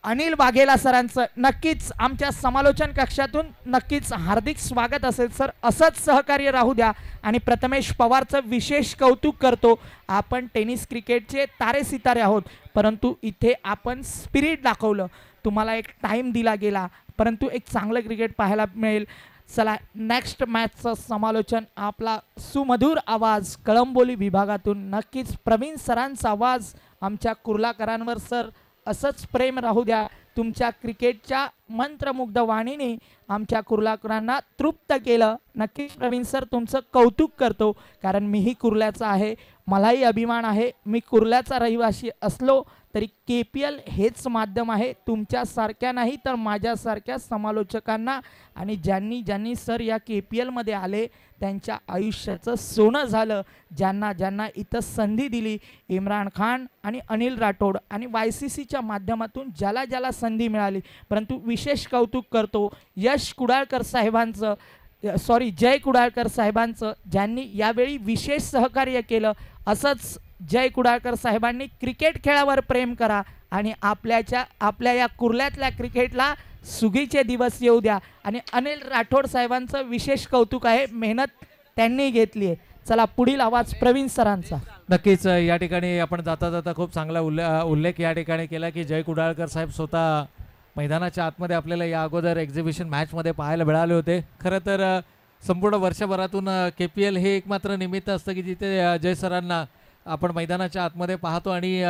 अनिल वाघेला सरांचं. नक्कीच आमच्या समालोचन कक्षातून नक्कीच हार्दिक स्वागत असेल सर. असंच सहकार्य राहू द्या आणि प्रथमेश पवारचं विशेष कौतुक करतो. आपण टेनिस क्रिकेटचे तारे सितारे आहोत, परंतु इथे आपण स्पिरिट दाखवलं. तुम्हाला एक टाईम दिला गेला, परंतु एक चांगलं क्रिकेट पाहायला मिळेल. चला नेक्स्ट मॅचचं समालोचन आपला सुमधुर आवाज कळंबोली विभागातून नक्कीच प्रवीण सरांचा आवाज आमच्या कुर्लाकरांवर सर. असंच प्रेम राहू द्या. तुमच्या क्रिकेटच्या मंत्रमुग्ध वाणीने आमच्या कुर्लाकरांना तृप्त केलं. नक्कीच प्रवीण सर तुमचं कौतुक करतो, कारण मीही कुर्ल्याचा आहे, मलाही अभिमान आहे. मी कुर्ल्याचा रहिवासी असलो तरी KPL हेच माध्यम आहे तुमच्यासारख्या नाही तर माझ्यासारख्या समालोचकांना. आणि ज्यांनी ज्यांनी सर या KPL मध्ये आले त्यांच्या आयुष्याचं सोनं झालं. ज्यांना ज्यांना इथं संधी दिली, इम्रान खान आणि अनिल राठोड आणि YCCच्या माध्यमातून ज्याला ज्याला संधी मिळाली. परंतु विशेष कौतुक करतो यश कुडाळकर साहेबांचं, जय कुडाळकर साहेबांचं, ज्यांनी यावेळी विशेष सहकार्य केलं. असंच जय कुडाळकर साहेबांनी क्रिकेट खेळावर प्रेम करा आणि आपल्या या कुर्ल्यातल्या क्रिकेटला सुगीचे दिवस येऊ द्या. आणि अनिल राठोड साहेबांचं विशेष कौतुक आहे, मेहनत त्यांनी घेतली आहे. चला पुढील आवाज प्रवीण सरांचा. नक्कीच या ठिकाणी आपण जाता जाता खूप चांगला उल्लेख या ठिकाणी केला की जय कुडाळकर साहेब स्वतः मैदानाच्या आतमध्ये आपल्याला या अगोदर एक्झिबिशन मॅचमध्ये पाहायला मिळाले होते. खरं तर संपूर्ण वर्षभरातून KPL हे एकमात्र निमित्त असतं की जिथे जय सरांना आपण मैदानाच्या आतमध्ये पाहतो. आणि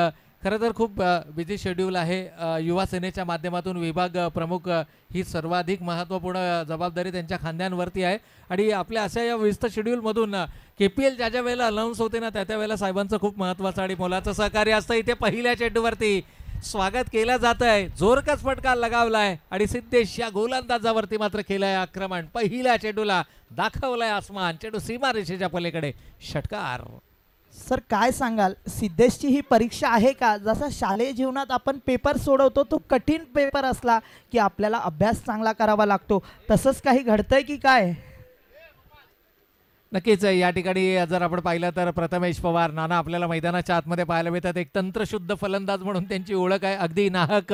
खरं तर खूप बिझी शेड्यूल आहे. युवा सेनेच्या माध्यमातून विभाग प्रमुख ही सर्वाधिक महत्त्वपूर्ण जबाबदारी त्यांच्या खांद्यांवरती आहे. आणि आपल्या अशा या व्यस्त शेड्यूलमधून KPL ज्या ज्या वेळेला अनाऊन्स होते ना त्या त्या वेळेला साहेबांचं खूप महत्त्वाचं आणि मोलाचं सहकार्य असतं. इथे पहिल्या चेंडूवरती स्वागत केलं जात आहे, जोरकस फटका लगावलाय आणि सिद्धेश या गोलंदाजावरती मात्र केलंय आक्रमण. पहिल्या चेंडूला दाखवलाय आसमान, चेंडू सीमारेषेच्या पलीकडे, षटकार. सर काय सांगाल, सिद्धेशची ही परीक्षा आहे का? जसा शालेय जीवनात आपण पेपर सोडवतो तो कठीण पेपर असला की आपल्याला अभ्यास चांगला करावा लागतो, तसंच काही घडतंय की काय? नक्कीच या ठिकाणी जर आपण पाहिलं तर प्रथमेश पवार नाना आपल्याला मैदानाच्या आतमध्ये पाहायला मिळतात. एक तंत्रशुद्ध फलंदाज म्हणून त्यांची ओळख आहे. अगदी नाहक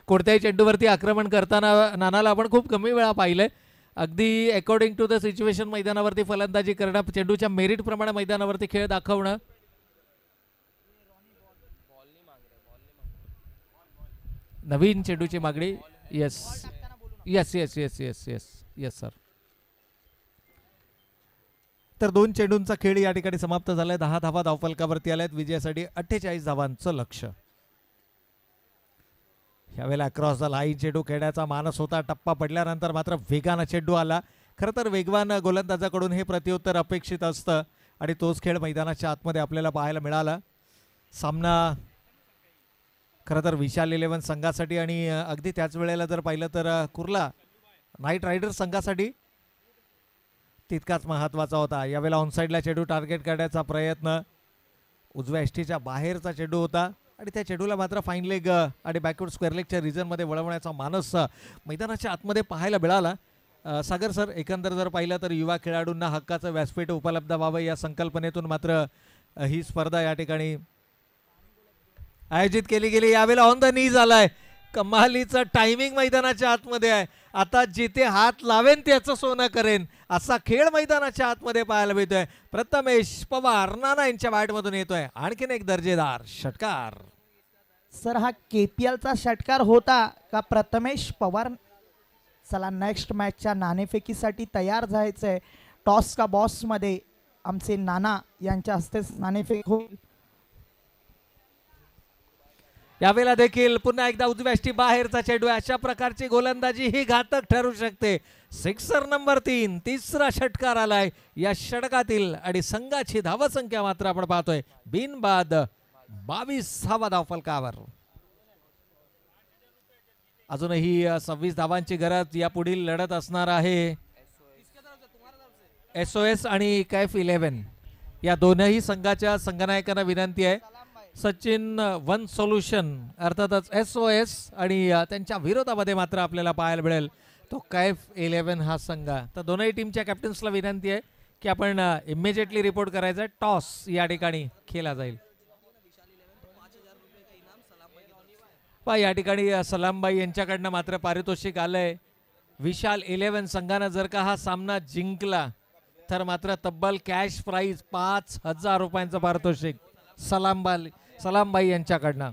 कोणत्याही चेंडूवरती आक्रमण करताना नानाला आपण खूप कमी वेळा पाहिलंय. अगदी अकॉर्डिंग टू द सिच्युएशन मैदानावरती फलंदाजी करणं, चेंडूच्या मेरिट प्रमाणे मैदानावरती खेळ दाखवणं. नवीन चेंडूची मागणी. Yes yes yes yes yes yes yes sir. तर 2 चेंडूंचा खेळ या ठिकाणी समाप्त झालाय. 10 धावा धावफलकावरती आल्यात. विजयासाठी 48 धावांचं लक्ष. यावेळेला अक्रॉस द लाईन चेंडू खेळण्याचा मानस होता. टप्पा पडल्यानंतर मात्र वेगानं चेंडू आला. खरं तर वेगवान गोलंदाजाकडून हे प्रत्युत्तर अपेक्षित असतं आणि तोच खेळ मैदानाच्या आतमध्ये आपल्याला पाहायला मिळाला. सामना खरं तर विशाल 11 संघासाठी आणि अगदी त्याच वेळेला जर पाहिलं तर कुर्ला नाईट रायडर्स संघासाठी तितकाच महत्त्वाचा होता. यावेळेला ऑनसाईडला चेंडू टार्गेट करण्याचा प्रयत्न, उजव्या एसटीच्या बाहेरचा चेंडू होता आणि त्या चेंडूला मात्र फाईन लेग आणि बॅकवर्ड स्क्वेअर लेगच्या रिजनमध्ये वळवण्याचा मानस मैदानाच्या आतमध्ये पाहायला मिळाला. सागर सर, एकंदर जर पाहिलं तर युवा खेळाडूंना हक्काचं व्यासपीठ उपलब्ध व्हावं या संकल्पनेतून मात्र ही स्पर्धा या ठिकाणी आयोजित केली गेली. यावेळेला ऑन द नी झालाय. कमालीचं टायमिंग मैदानाच्या आतमध्ये आहे. आता जिथे हात लावेन त्याचं सोनं करेन असा खेळ मैदानाच्या आतमध्ये पाहायला मिळतोय. प्रथमेश पवार नाना यांच्या बॅटमधून येतोय. आणखीन एक दर्जेदार षटकार. सर हा KPLचा षटकार होता का प्रथमेश पवार? चला नेक्स्ट मॅचच्या नाणेफेकीसाठी तयार जायचंय. टॉस का बॉस मध्ये आमचे नाना यांच्या हस्ते नाणेफेक होईल. यावेळेला देखील पुन्हा एकदा उजव्या एसटी बाहेरचा चेंडू. अशा प्रकारची गोलंदाजी ही घातक ठरू शकते. सिक्सर नंबर 3, तिसरा षटकार आलाय या षटकातील आणि संघाची धावसंख्या मात्र आपण पाहतोय बिनबाद 22 धावफलकावर. अजूनही 26 धावांची गरज या पुढील लढत असणार आहे. SOS आणि कैफ 11 या दोनही संघाच्या संघनायकांना विनंती आहे. सचिन वन सोल्युशन अर्थातच SOS आणि त्यांच्या विरोधामध्ये मात्र आपल्याला पाहायला मिळेल तो कैफ 11 हा संघ. तर दोनही टीमच्या कॅप्टन्सला विनंती आहे की आपण इमिजिएटली रिपोर्ट करायचं. टॉस या ठिकाणी खेळला जाईल. पहा या ठिकाणी सलामबाई यांच्याकडनं मात्र पारितोषिक आलंय. विशाल 11 संघानं जर का हा सामना जिंकला तर मात्र तब्बल कॅश प्राइज 5000 रुपयांचं पारितोषिक सलामबाई यांच्याकडनं.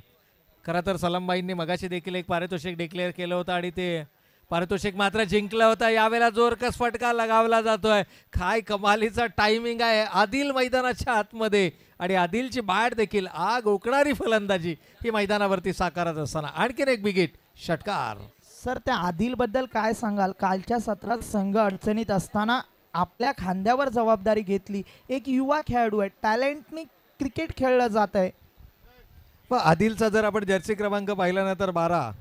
खरं तर सलामबाईंनी मगाशी देखील एक पारितोषिक डिक्लेअर केलं होतं आणि ते पारितोषिक मात्र जिंकलं होतं. यावेळेला जोरकस फटका लगावला जातोय. काय कमालीचा टायमिंग आहे. आदिल मैदानाच्या आतमध्ये आणि आदिलची बॅट देखील आग ओकणारी फलंदाजी ही मैदानावरती साकारत असताना आणखीन एक बिगेट षटकार. सर त्या आदिल बद्दल काय सांगाल? कालच्या सत्रात संघ अडचणीत असताना आपल्या खांद्यावर जबाबदारी घेतली. एक युवा खेळाडू आहे, टॅलेंटनी क्रिकेट खेळलं जात आहे. पण आदिलचा जर आपण जर्सी क्रमांक पाहिला ना तर 12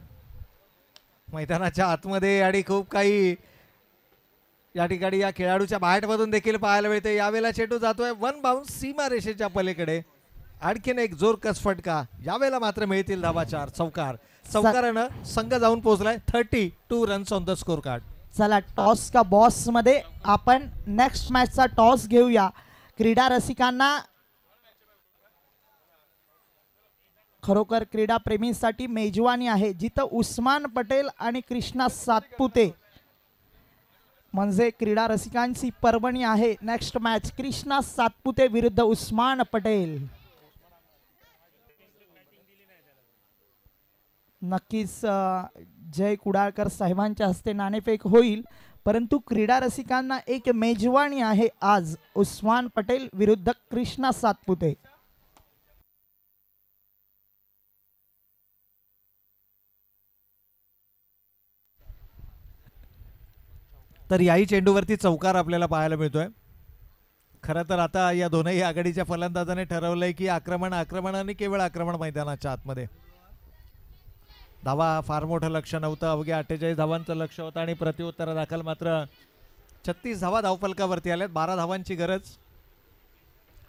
मैदानाच्या आतमध्ये आणि खूप काही या ठिकाणी या खेळाडूच्या बॅटमधून देखील पाहायला मिळते. यावेळेला चेंडू जातोय वन बाउन्स सीमा रेषेच्या पलीकडे. आणखीन एक जोरकस फटका. यावेळेला मात्र मिळतील धावा 4. चौकारानं संघ जाऊन पोहोचलाय 32 runs on the score card. चला टॉस का बॉस मध्ये आपण नेक्स्ट मॅचचा टॉस घेऊया. क्रीडा रसिकांना, खरोखर क्रीडा प्रेमींसाठी मेजवानी आहे, जिथं उस्मान पटेल आणि कृष्णा सातपुते म्हणजे क्रीडा रसिकांची पर्वणी आहे. नेक्स्ट मॅच कृष्णा सातपुते विरुद्ध उस्मान पटेल. नक्कीच जय कुडाळकर साहेबांच्या हस्ते नाणेफेक होईल, परंतु क्रीडा रसिकांना एक मेजवानी आहे आज. उस्मान पटेल विरुद्ध कृष्णा सातपुते. तर याही चेंडूवरती चौकार आपल्याला पाहायला मिळतोय. खरं तर आता या दोनही आघाडीच्या फलंदाजाने ठरवलंय की आक्रमण आणि केवळ आक्रमण मैदानाच्या आतमध्ये. धावा फार मोठं लक्ष नव्हतं, अवघ्या 48 धावांचं लक्ष होतं आणि प्रत्युत्तर दाखल मात्र 36 धावा धावफलकावरती आल्यात. 12 धावांची गरज.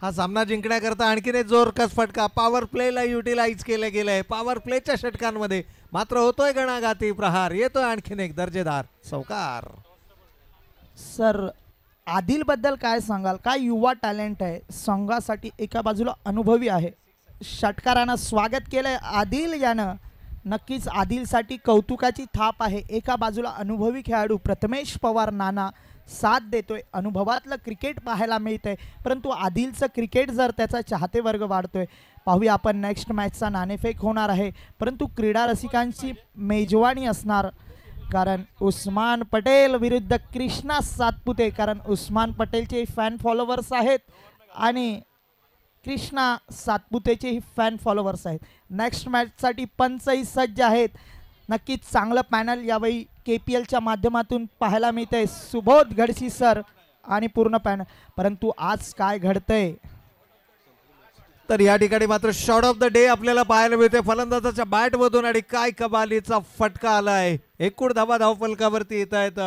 हा सामना जिंकण्याकरता आणखीन एक जोरकस फटका पॉवर प्लेला युटिलाइज केलं गेलंय. पॉवर प्लेच्या षटकांमध्ये मात्र होतोय गणाघाती प्रहार. येतोय आणखीन एक दर्जेदार चौकार. सर आदिल बद्दल काय सांगाल? काय युवा टॅलेंट आहे, संघासाठी एका बाजूला अनुभवी आहे. षटकारानं स्वागत केलंय आदिल यानं. नक्कीच आदिलसाठी कौतुकाची थाप आहे. एका बाजूला अनुभवी खेळाडू प्रथमेश पवार नाना साथ देतोय, अनुभवातलं क्रिकेट पाहायला मिळतंय, परंतु आदिलचं क्रिकेट जर त्याचा चाहते वर्ग वाढतोय. पाहूया आपण नेक्स्ट मॅचचा नाणेफेक होणार आहे, परंतु क्रीडा रसिकांची मेजवानी असणार. कारण उस्मान पटेल विरुद्ध कृष्णा सातपुते, कारण उस्मान पटेलचे फॅन फॉलोवर्स आहेत आणि कृष्णा सातपुतेचे फॅन फॉलोवर्स आहेत. नेक्स्ट मॅचसाठी पंचही सज्ज आहेत. नक्कीच चांगलं पॅनल यावेळी KPLच्या माध्यमातून पाहायला मिळतंय. सुबोध गडसी सर आणि पूर्ण पॅनल. परंतु आज काय घडतंय? तर या ठिकाणी मात्र शॉट ऑफ द डे आपल्याला पाहायला मिळते फलंदाजाच्या बॅटमधून आणि काय कमालीचा फटका आलाय. एकूण धावा धावफलकावरती येत आहेत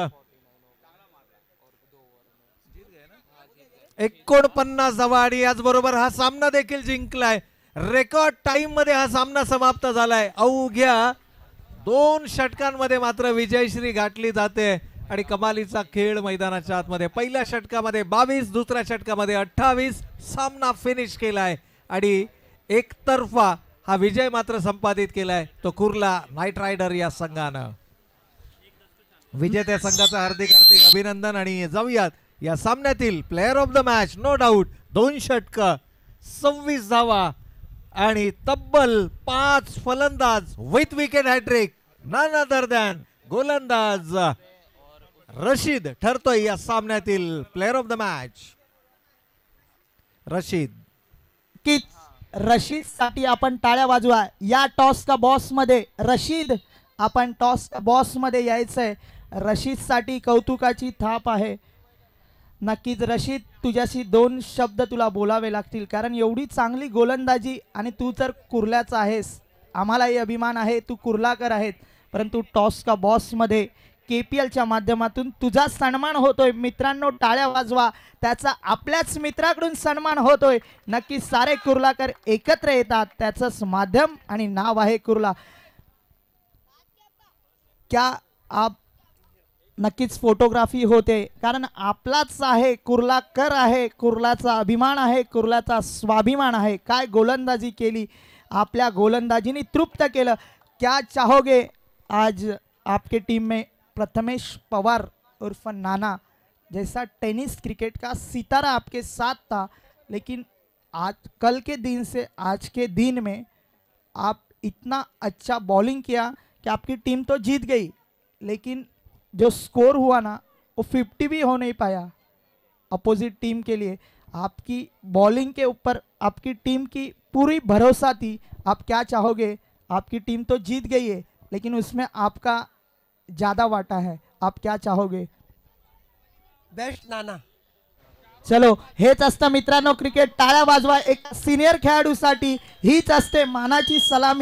49 धावा आणि याचबरोबर हा सामना देखील जिंकलाय. रेकॉर्ड टाइम मध्ये हा सामना समाप्त झालाय. अवघ्या 2 षटकांमध्ये मात्र विजयश्री गाठली जाते आणि कमालीचा खेळ मैदानाच्या आतमध्ये. पहिल्या षटकामध्ये 22, दुसऱ्या षटकामध्ये 28 सामना फिनिश केलाय आणि एकतर्फा हा विजय मात्र संपादित केलाय तो कुर्ला नाईट रायडर या संघानं. विजेत्या संघाचं हार्दिक अभिनंदन. आणि जाऊयात या सामन्यातील player of the match. No doubt 2 षटक 26 धावा आणि तब्बल 5 फलंदाज with wicket hat-trick. None other than गोलंदाज रशीद ठरतोय या सामन्यातील player of the match. Rashid साठी आपण टाळ्या वाजवा. या टॉस का बॉस मध्ये रशीद, आपण टॉस का बॉस मध्ये यायचंय. रशीद साठी कौतुकाची थाप आहे. नक्कीच रशीद, तुझ्याशी 2 शब्द तुला बोलावे लागतील, कारण एवढी चांगली गोलंदाजी आणि तू तर कुर्ल्याचा आहेस. आम्हालाही अभिमान आहे, तू कुर्लाकर आहेत, परंतु टॉस का बॉस मध्ये KPLच्या माध्यमातून तुझा सन्मान होतोय. मित्रांनो टाळ्या वाजवा, त्याचा आपल्याच मित्राकडून सन्मान होतोय. नक्की सारे कुर्लाकर एकत्र येतात, त्याचंच माध्यम आणि नाव आहे कुर्ला. क्या आप नक्कीच फोटोग्राफी होते, कारण आपलाच आहे, कुर्लाकर आहे, कुर्लाचा अभिमान आहे, कुर्लाचा स्वाभिमान आहे. काय गोलंदाजी केली, आपल्या गोलंदाजीने तृप्त केलं. क्या चाहोगे आज आपके टीम में प्रथमेश पवार उर्फ नाना जैसा टेनिस क्रिकेट का सितारा आपके साथ था, लेकिन आज कल के दिन से आज के दिन में आप इतना अच्छा बॉलिंग किया कि आपकी टीम तो जीत गई, लेकिन जो स्कोर हुआ ना वो 50 भी हो नहीं पाया अपोजिट टीम के लिए. आपकी बॉलिंग के ऊपर आपकी टीम की पूरी भरोसा थी. आप क्या चाहोगे, आपकी टीम तो जीत गई है, लेकिन उसमें आपका ज़्यादा वाटा है, आप क्या चाहोगे? बेस्ट नाना. चलो, हेच असतं मित्रांनो क्रिकेट. टाळ्या वाजवा एक सिनियर खेळाडूसाठी. हीच असते मानाची सलामी.